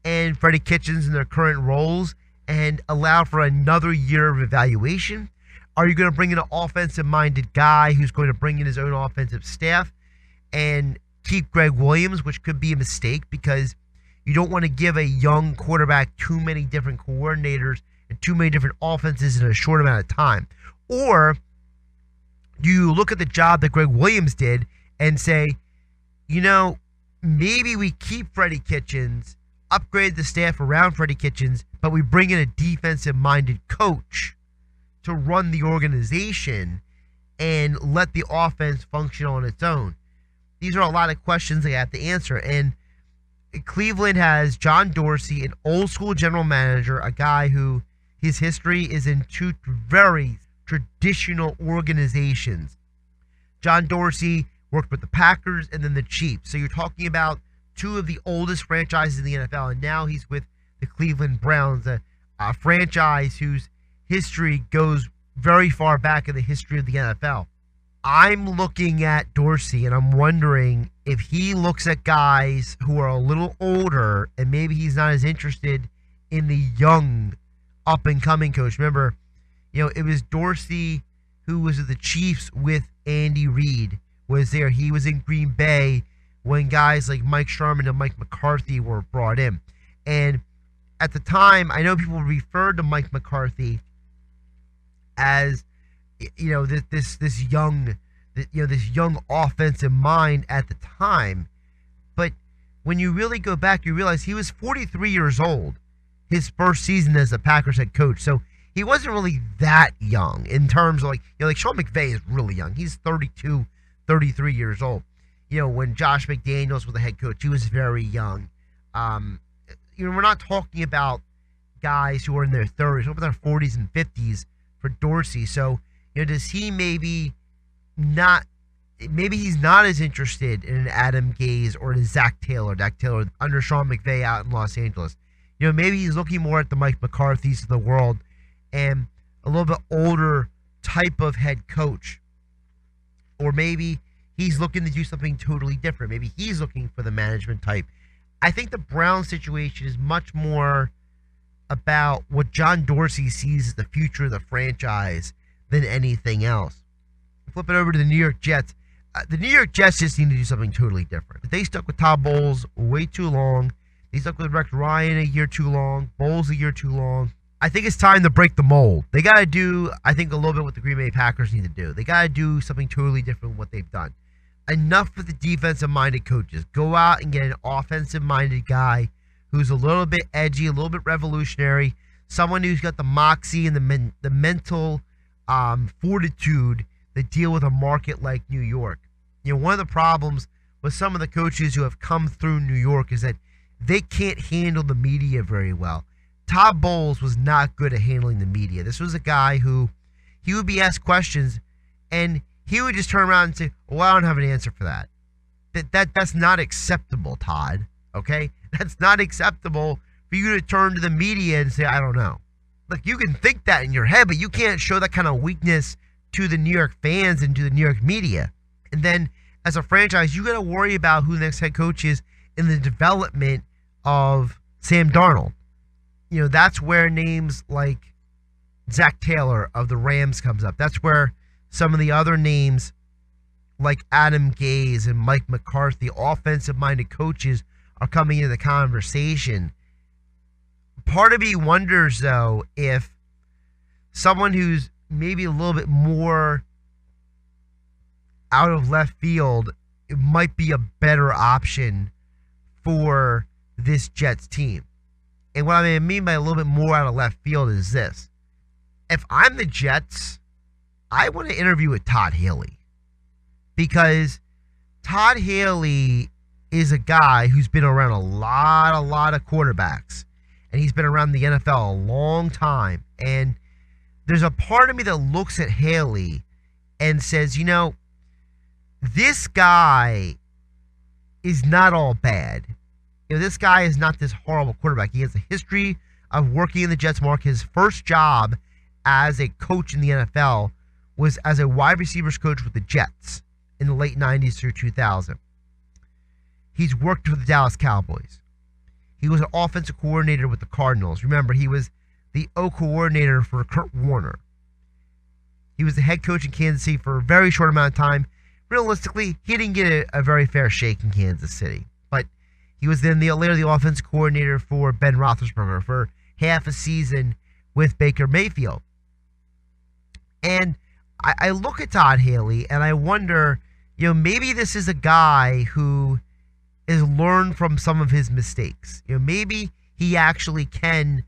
Speaker 1: and Freddie Kitchens in their current roles and allow for another year of evaluation? Are you going to bring in an offensive-minded guy who's going to bring in his own offensive staff and keep Greg Williams, which could be a mistake because you don't want to give a young quarterback too many different coordinators and too many different offenses in a short amount of time? Or do you look at the job that Greg Williams did and say, maybe we keep Freddie Kitchens, upgrade the staff around Freddie Kitchens, but we bring in a defensive-minded coach to run the organization and let the offense function on its own? These are a lot of questions they have to answer. And Cleveland has John Dorsey, an old-school general manager, a guy who his history is in two very traditional organizations. John Dorsey worked with the Packers and then the Chiefs. So you're talking about two of the oldest franchises in the NFL, and now he's with the Cleveland Browns, a franchise whose history goes very far back in the history of the NFL. I'm looking at Dorsey, and I'm wondering if he looks at guys who are a little older, and maybe he's not as interested in the young, up-and-coming coach. Remember, it was Dorsey who was at the Chiefs with Andy Reid, was there. He was in Green Bay when guys like Mike Sherman and Mike McCarthy were brought in. And at the time, I know people referred to Mike McCarthy as, this young offensive mind at the time. But when you really go back, you realize he was 43 years old his first season as a Packers head coach. So he wasn't really that young in terms of like Sean McVay is really young. He's 32, 33 years old. When Josh McDaniels was the head coach, he was very young. We're not talking about guys who are in their 30s, we're about their 40s and 50s for Dorsey. So, does he maybe he's not as interested in an Adam Gase or a Dak Taylor under Sean McVay out in Los Angeles. Maybe he's looking more at the Mike McCarthys of the world and a little bit older type of head coach. Or maybe he's looking to do something totally different. Maybe he's looking for the management type. I think the Browns situation is much more about what John Dorsey sees as the future of the franchise than anything else. Flip it over to the New York Jets. The New York Jets just need to do something totally different. They stuck with Todd Bowles way too long. They stuck with Rex Ryan a year too long. Bowles a year too long. I think it's time to break the mold. They got to do, I think, a little bit what the Green Bay Packers need to do. They got to do something totally different than what they've done. Enough with the defensive-minded coaches. Go out and get an offensive-minded guy who's a little bit edgy, a little bit revolutionary, someone who's got the moxie and the mental fortitude to deal with a market like New York. One of the problems with some of the coaches who have come through New York is that they can't handle the media very well. Todd Bowles was not good at handling the media. This was a guy who he would be asked questions and he would just turn around and say, well, I don't have an answer for that. That's not acceptable, Todd. Okay? That's not acceptable for you to turn to the media and say, I don't know. Look, you can think that in your head, but you can't show that kind of weakness to the New York fans and to the New York media. And then as a franchise, you got to worry about who the next head coach is in the development of Sam Darnold. That's where names like Zach Taylor of the Rams comes up. That's where some of the other names like Adam Gase and Mike McCarthy, offensive-minded coaches, are coming into the conversation. Part of me wonders, though, if someone who's maybe a little bit more out of left field, it might be a better option for this Jets team. And what I mean by a little bit more out of left field is this. If I'm the Jets, I want to interview with Todd Haley. Because Todd Haley is a guy who's been around a lot of quarterbacks. And he's been around the NFL a long time. And there's a part of me that looks at Haley and says, you know, this guy is not all bad. You know, this guy is not this horrible quarterback. He has a history of working in the Jets market. His first job as a coach in the NFL was as a wide receivers coach with the Jets in the late 90s through 2000. He's worked with the Dallas Cowboys. He was an offensive coordinator with the Cardinals. Remember, he was the O coordinator for Kurt Warner. He was the head coach in Kansas City for a very short amount of time. Realistically, he didn't get a very fair shake in Kansas City. But he was then later the offensive coordinator for Ben Roethlisberger for half a season with Baker Mayfield. And I look at Todd Haley and I wonder, you know, maybe this is a guy who has learned from some of his mistakes. You know, maybe he actually can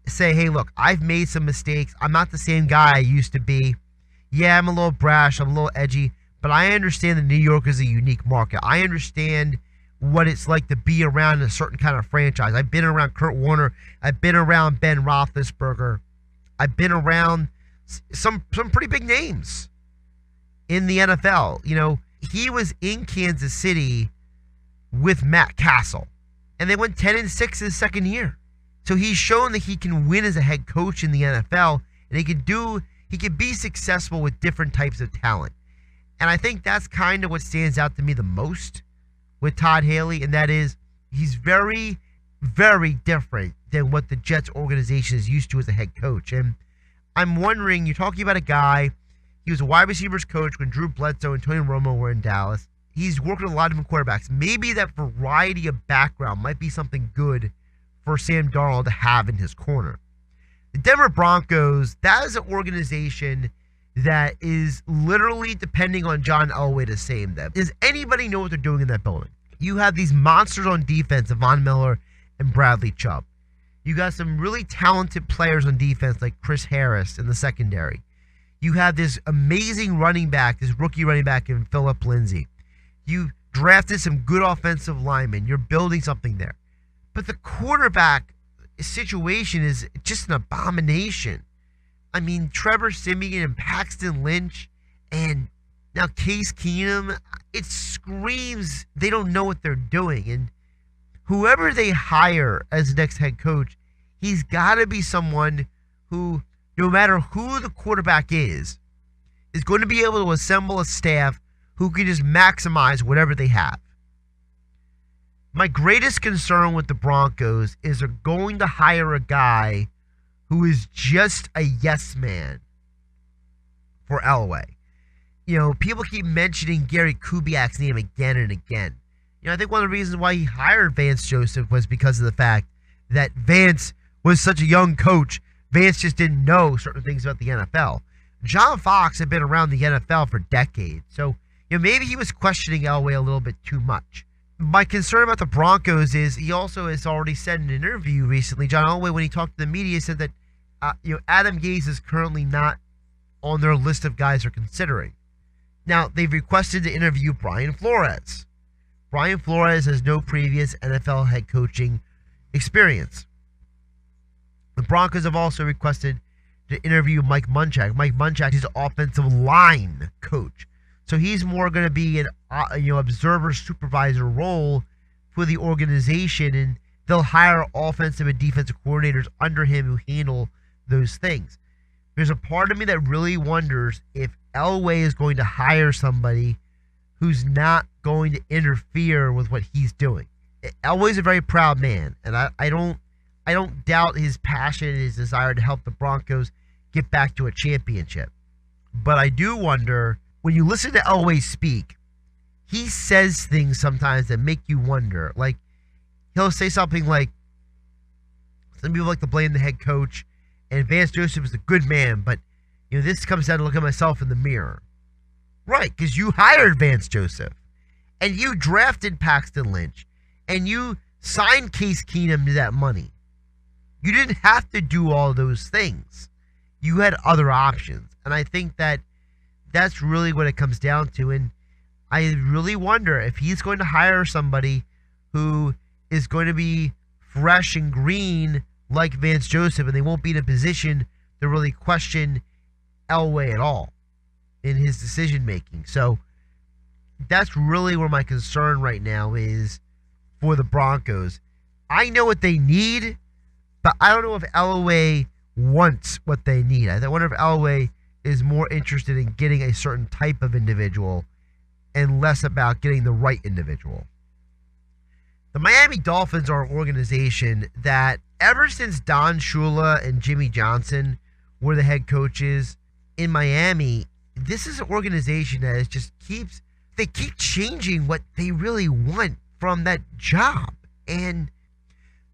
Speaker 1: say, hey, look, I've made some mistakes. I'm not the same guy I used to be. Yeah, I'm a little brash. I'm a little edgy. But I understand that New York is a unique market. I understand what it's like to be around a certain kind of franchise. I've been around Kurt Warner. I've been around Ben Roethlisberger. I've been around some pretty big names in the NFL. You know, he was in Kansas City with Matt Castle, and they went 10-6 his second year. So he's shown that he can win as a head coach in the NFL, and he can be successful with different types of talent. And I think that's kind of what stands out to me the most with Todd Haley, and that is he's very, very different than what the Jets organization is used to as a head coach. And I'm wondering, you're talking about a guy, he was a wide receivers coach when Drew Bledsoe and Tony Romo were in Dallas. He's worked with a lot of different quarterbacks. Maybe that variety of background might be something good for Sam Darnold to have in his corner. The Denver Broncos, that is an organization that is literally depending on John Elway to save them. Does anybody know what they're doing in that building? You have these monsters on defense, Von Miller and Bradley Chubb. You got some really talented players on defense like Chris Harris in the secondary. You have this amazing running back, this rookie running back in Phillip Lindsay. You drafted some good offensive linemen. You're building something there. But the quarterback situation is just an abomination. I mean, Trevor Siemian and Paxton Lynch and now Case Keenum, it screams they don't know what they're doing. And whoever they hire as the next head coach, he's got to be someone who, no matter who the quarterback is going to be able to assemble a staff who can just maximize whatever they have. My greatest concern with the Broncos is they're going to hire a guy who is just a yes man for Elway. You know, people keep mentioning Gary Kubiak's name again and again. You know, I think one of the reasons why he hired Vance Joseph was because of the fact that Vance was such a young coach. Vance just didn't know certain things about the NFL. John Fox had been around the NFL for decades. So, you know, maybe he was questioning Elway a little bit too much. My concern about the Broncos is he also has already said in an interview recently, John Elway, when he talked to the media, said that Adam Gase is currently not on their list of guys they're considering. Now, they've requested to interview Brian Flores. Brian Flores has no previous NFL head coaching experience. The Broncos have also requested to interview Mike Munchak. Mike Munchak is an offensive line coach. So he's more going to be an observer supervisor role for the organization, and they'll hire offensive and defensive coordinators under him who handle those things. There's a part of me that really wonders if Elway is going to hire somebody who's not going to interfere with what he's doing. Elway's a very proud man, and I I don't doubt his passion and his desire to help the Broncos get back to a championship. But I do wonder, when you listen to Elway speak, he says things sometimes that make you wonder. Like, he'll say something like, some people like to blame the head coach, and Vance Joseph is a good man, but this comes down to look at myself in the mirror. Right, because you hired Vance Joseph, and you drafted Paxton Lynch, and you signed Case Keenum to that money. You didn't have to do all those things. You had other options, and I think that that's really what it comes down to, and I really wonder if he's going to hire somebody who is going to be fresh and green like Vance Joseph, and they won't be in a position to really question Elway at all in his decision making. So that's really where my concern right now is for the Broncos. I know what they need, but I don't know if Elway wants what they need. I wonder if Elway is more interested in getting a certain type of individual and less about getting the right individual. The Miami Dolphins are an organization that ever since Don Shula and Jimmy Johnson were the head coaches in Miami, this is an organization that is they keep changing what they really want from that job. And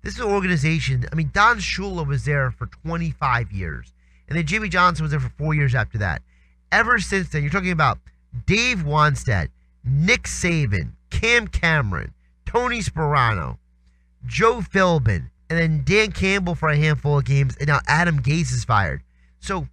Speaker 1: this is an organization, Don Shula was there for 25 years. And then Jimmy Johnson was there for 4 years after that. Ever since then, you're talking about Dave Wanstead, Nick Saban, Cam Cameron, Tony Sparano, Joe Philbin, and then Dan Campbell for a handful of games, and now Adam Gase is fired. So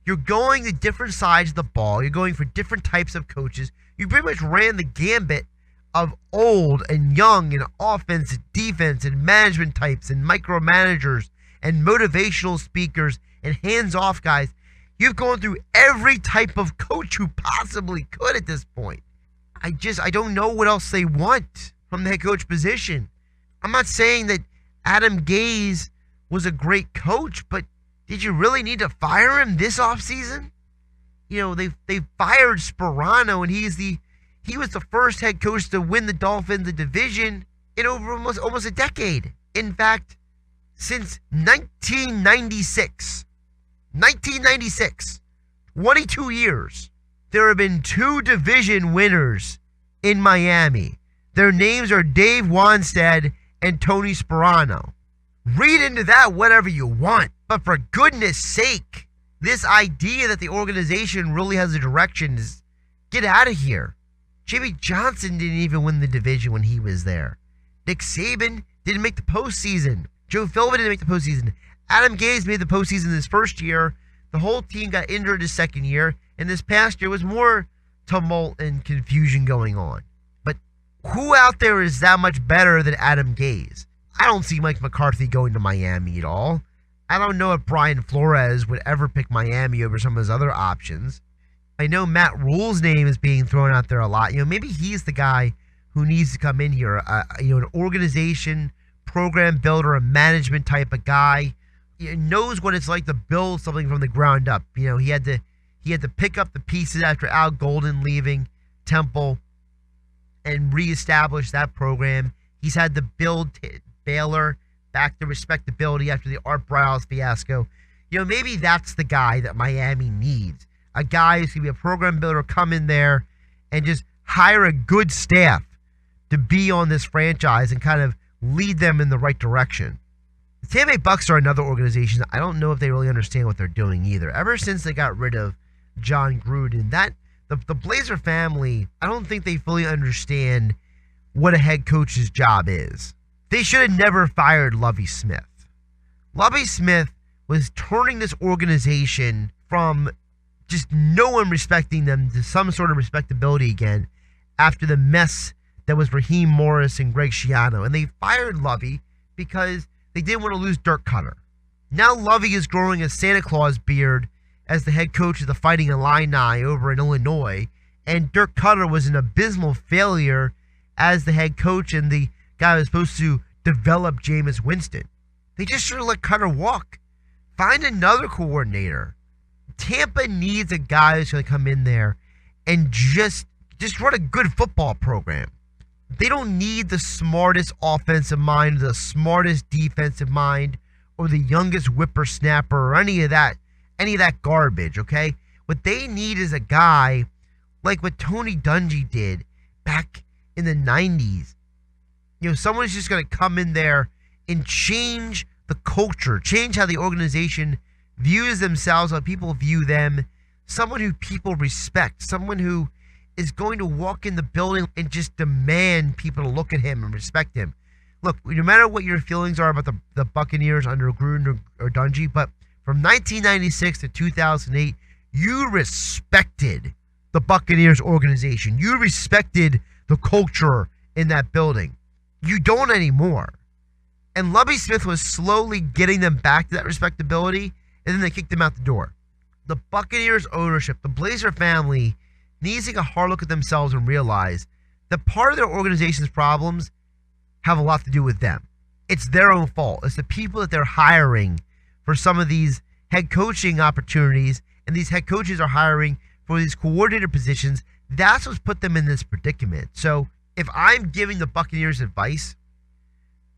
Speaker 1: you're going to different sides of the ball. You're going for different types of coaches. You pretty much ran the gambit of old and young and offense and defense and management types and micromanagers and motivational speakers and hands-off guys. You've gone through every type of coach you possibly could at this point. I don't know what else they want from the head coach position. I'm not saying that Adam Gase was a great coach, but did you really need to fire him this offseason? They fired Sparano, and he was the first head coach to win the Dolphins the division in over almost a decade. In fact, since 1996, 22 years, there have been 2 division winners in Miami. Their names are Dave Wanstead and Tony Sparano. Read into that whatever you want, but for goodness sake, this idea that the organization really has a direction is get out of here. Jimmy Johnson didn't even win the division when he was there. Nick Saban didn't make the postseason. Joe Philbin didn't make the postseason. Adam Gase made the postseason his first year. The whole team got injured his second year, and this past year was more tumult and confusion going on. But who out there is that much better than Adam Gase? I don't see Mike McCarthy going to Miami at all. I don't know if Brian Flores would ever pick Miami over some of his other options. I know Matt Rule's name is being thrown out there a lot. Maybe he's the guy who needs to come in here. An organization, program builder, a management type of guy. He knows what it's like to build something from the ground up. He had to pick up the pieces after Al Golden leaving Temple and reestablish that program. He's had to build Baylor back to respectability after the Art Briles fiasco. Maybe that's the guy that Miami needs. A guy who's going to be a program builder, come in there and just hire a good staff to be on this franchise and kind of lead them in the right direction. The Tampa Bay Bucks are another organization that I don't know if they really understand what they're doing either. Ever since they got rid of John Gruden, the Blazer family, I don't think they fully understand what a head coach's job is. They should have never fired Lovie Smith. Lovie Smith was turning this organization from just no one respecting them to some sort of respectability again after the mess that was Raheem Morris and Greg Schiano. And they fired Lovie because they didn't want to lose Dirk Cutter. Now Lovie is growing a Santa Claus beard as the head coach of the Fighting Illini over in Illinois. And Dirk Cutter was an abysmal failure as the head coach and the guy who was supposed to develop Jameis Winston. They just should have let Cutter walk. Find another coordinator. Tampa needs a guy who's going to come in there and just run a good football program. They don't need the smartest offensive mind, the smartest defensive mind, or the youngest whippersnapper or any of that garbage, okay? What they need is a guy like what Tony Dungy did back in the 90s. Someone who's just going to come in there and change the culture, change how the organization views themselves, how people view them, someone who people respect, someone who is going to walk in the building and just demand people to look at him and respect him. Look, no matter what your feelings are about the Buccaneers under Gruden or Dungy, but from 1996 to 2008, you respected the Buccaneers organization. You respected the culture in that building. You don't anymore. And Lovie Smith was slowly getting them back to that respectability, and then they kicked him out the door. The Buccaneers ownership, the Blazer family, needs to take a hard look at themselves and realize that part of their organization's problems have a lot to do with them. It's their own fault. It's the people that they're hiring for some of these head coaching opportunities, and these head coaches are hiring for these coordinator positions. That's what's put them in this predicament. So if I'm giving the Buccaneers advice,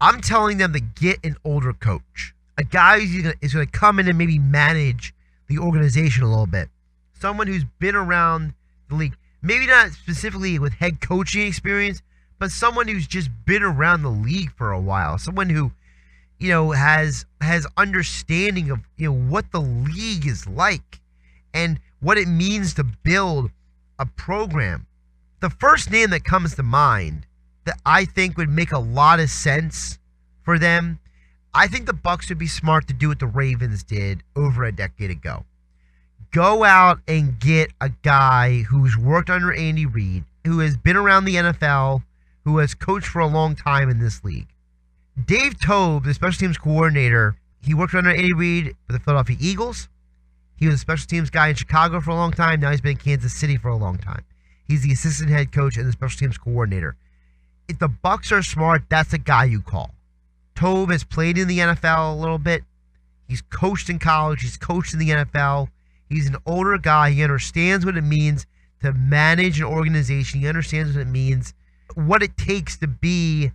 Speaker 1: I'm telling them to get an older coach, a guy who's going to come in and maybe manage the organization a little bit, someone who's been around the league, maybe not specifically with head coaching experience, but someone who's just been around the league for a while, someone who, has understanding of, what the league is like and what it means to build a program. The first name that comes to mind that I think would make a lot of sense for them, I think the Bucs would be smart to do what the Ravens did over a decade ago. Go out and get a guy who's worked under Andy Reid, who has been around the NFL, who has coached for a long time in this league. Dave Toub, the special teams coordinator, he worked under Andy Reid for the Philadelphia Eagles. He was a special teams guy in Chicago for a long time. Now he's been in Kansas City for a long time. He's the assistant head coach and the special teams coordinator. If the Bucs are smart, that's the guy you call. Toub has played in the NFL a little bit. He's coached in college. He's coached in the NFL. He's an older guy. He understands what it means to manage an organization. He understands what it means, what it takes to be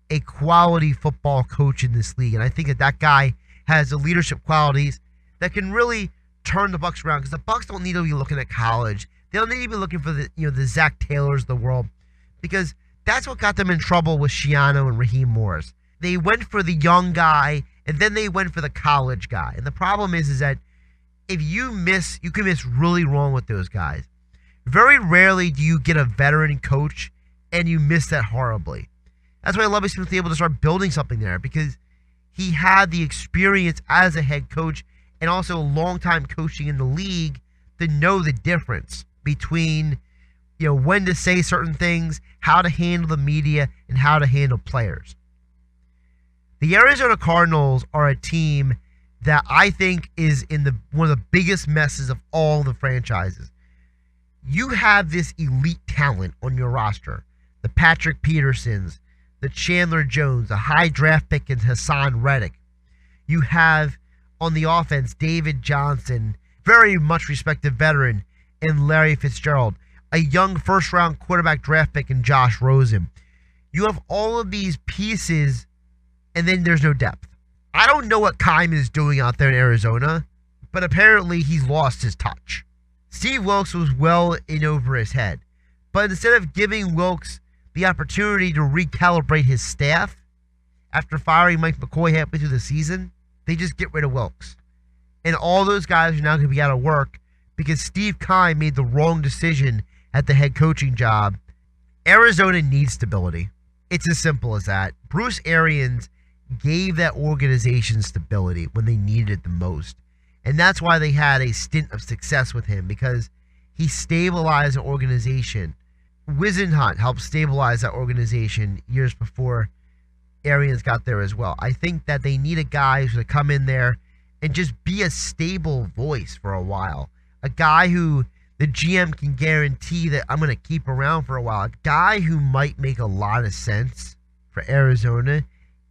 Speaker 1: a quality football coach in this league. And I think that guy has the leadership qualities that can really turn the Bucs around, because the Bucs don't need to be looking at college. They don't need to be looking for the Zach Taylors of the world, because that's what got them in trouble with Schiano and Raheem Morris. They went for the young guy, and then they went for the college guy. And the problem is that if you can miss really wrong with those guys. Very rarely do you get a veteran coach and you miss that horribly. That's why Lovie Smith was able to start building something there, because he had the experience as a head coach and also a long time coaching in the league to know the difference between, when to say certain things, how to handle the media, and how to handle players. The Arizona Cardinals are a team that I think is in one of the biggest messes of all the franchises. You have this elite talent on your roster, the Patrick Petersons, the Chandler Jones, a high draft pick in Hassan Reddick. You have on the offense David Johnson, very much respected veteran, and Larry Fitzgerald, a young first-round quarterback draft pick in Josh Rosen. You have all of these pieces, and then there's no depth. I don't know what Keim is doing out there in Arizona, but apparently he's lost his touch. Steve Wilks was well in over his head, but instead of giving Wilks the opportunity to recalibrate his staff after firing Mike McCoy halfway through the season, they just get rid of Wilks. And all those guys are now going to be out of work because Steve Keim made the wrong decision at the head coaching job. Arizona needs stability. It's as simple as that. Bruce Arians gave that organization stability when they needed it the most. And that's why they had a stint of success with him, because he stabilized the organization. Wisenhunt helped stabilize that organization years before Arians got there as well. I think that they need a guy who's going to come in there and just be a stable voice for a while. A guy who the GM can guarantee that I'm going to keep around for a while. A guy who might make a lot of sense for Arizona.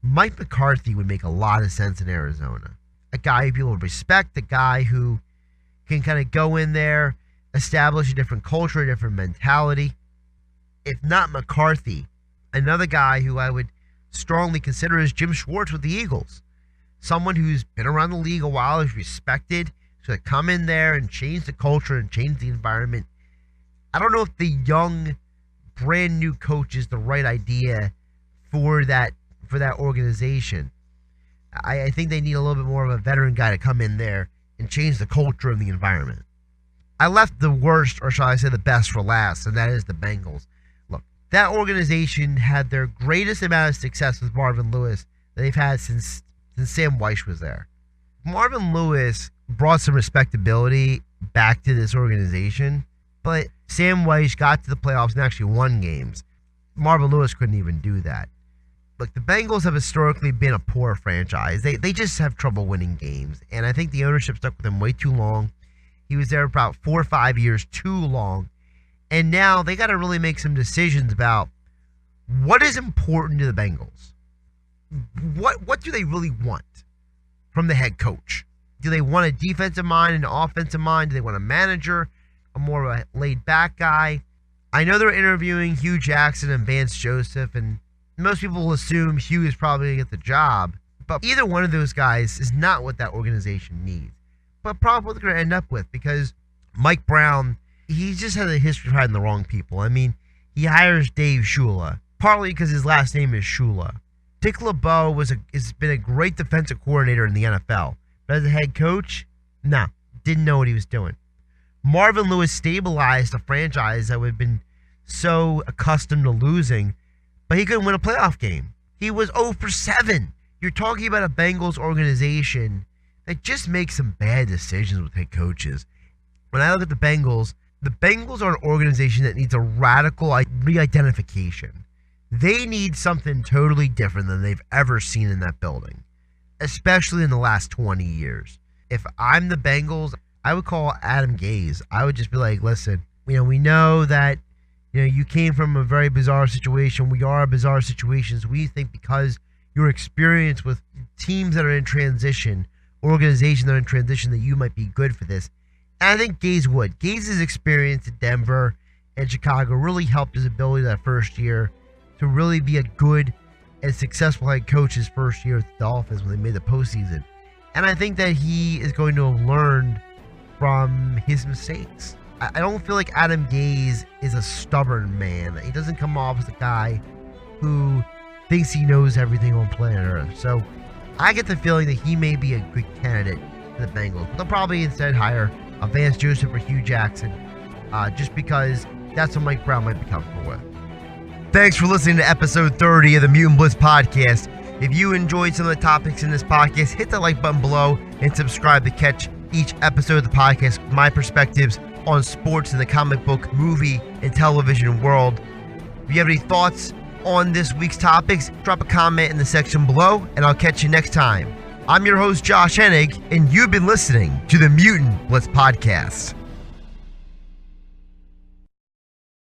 Speaker 1: Mike McCarthy would make a lot of sense in Arizona. A guy who people respect, a guy who can kind of go in there, establish a different culture, a different mentality. If not McCarthy, another guy who I would strongly consider is Jim Schwartz with the Eagles. someone who's been around the league a while, is respected, to come in there and change the culture and change the environment. I don't know if the young, brand new coach is the right idea for that organization. I think they need a little bit more of a veteran guy to come in there and change the culture of the environment. I left the worst, or shall I say the best, for last, and that is the Bengals. Look, that organization had their greatest amount of success with Marvin Lewis that they've had since Sam Weiss was there. Marvin Lewis brought some respectability back to this organization, but Sam Weiss got to the playoffs and actually won games. Marvin Lewis couldn't even do that. Look, the Bengals have historically been a poor franchise. They just have trouble winning games, and I think the ownership stuck with him way too long. He was there about 4 or 5 years too long, and now they got to really make some decisions about what is important to the Bengals. What do they really want from the head coach? Do they want a defensive mind and an offensive mind? Do they want a manager, a more of a laid-back guy? I know they're interviewing Hugh Jackson and Vance Joseph, and most people will assume Hugh is probably going to get the job, but either one of those guys is not what that organization needs. But probably what they're going to end up with, because Mike Brown, he just has a history of hiring the wrong people. I mean, he hires Dave Shula, partly because his last name is Shula. Dick LeBeau has been a great defensive coordinator in the NFL, but as a head coach, didn't know what he was doing. Marvin Lewis stabilized a franchise that had been so accustomed to losing, but he couldn't win a playoff game. He was 0 for 7. You're talking about a Bengals organization that just makes some bad decisions with head coaches. When I look at the Bengals are an organization that needs a radical re-identification. They need something totally different than they've ever seen in that building, especially in the last 20 years. If I'm the Bengals, I would call Adam Gase. I would just be like, listen, we know that you came from a very bizarre situation. We are bizarre situations. We think because your experience with teams that are in transition, organizations that are in transition, that you might be good for this. And I think Gase would. Gase's experience in Denver and Chicago really helped his ability that first year to really be a good and successful head coach his first year with the Dolphins when they made the postseason. And I think that he is going to have learned from his mistakes. I don't feel like Adam Gase is a stubborn man. He doesn't come off as a guy who thinks he knows everything on planet Earth. So I get the feeling that he may be a good candidate for the Bengals. But they'll probably instead hire a Vance Joseph or Hugh Jackson, just because that's what Mike Brown might be comfortable with. Thanks for listening to episode 30 of the Mutant Blitz Podcast. If you enjoyed some of the topics in this podcast, hit the like button below and subscribe to catch each episode of the podcast, my perspectives on sports in the comic book, movie, and television world. If you have any thoughts on this week's topics, drop a comment in the section below, and I'll catch you next time. I'm your host, Josh Hennig, and you've been listening to the Mutant Blitz Podcast.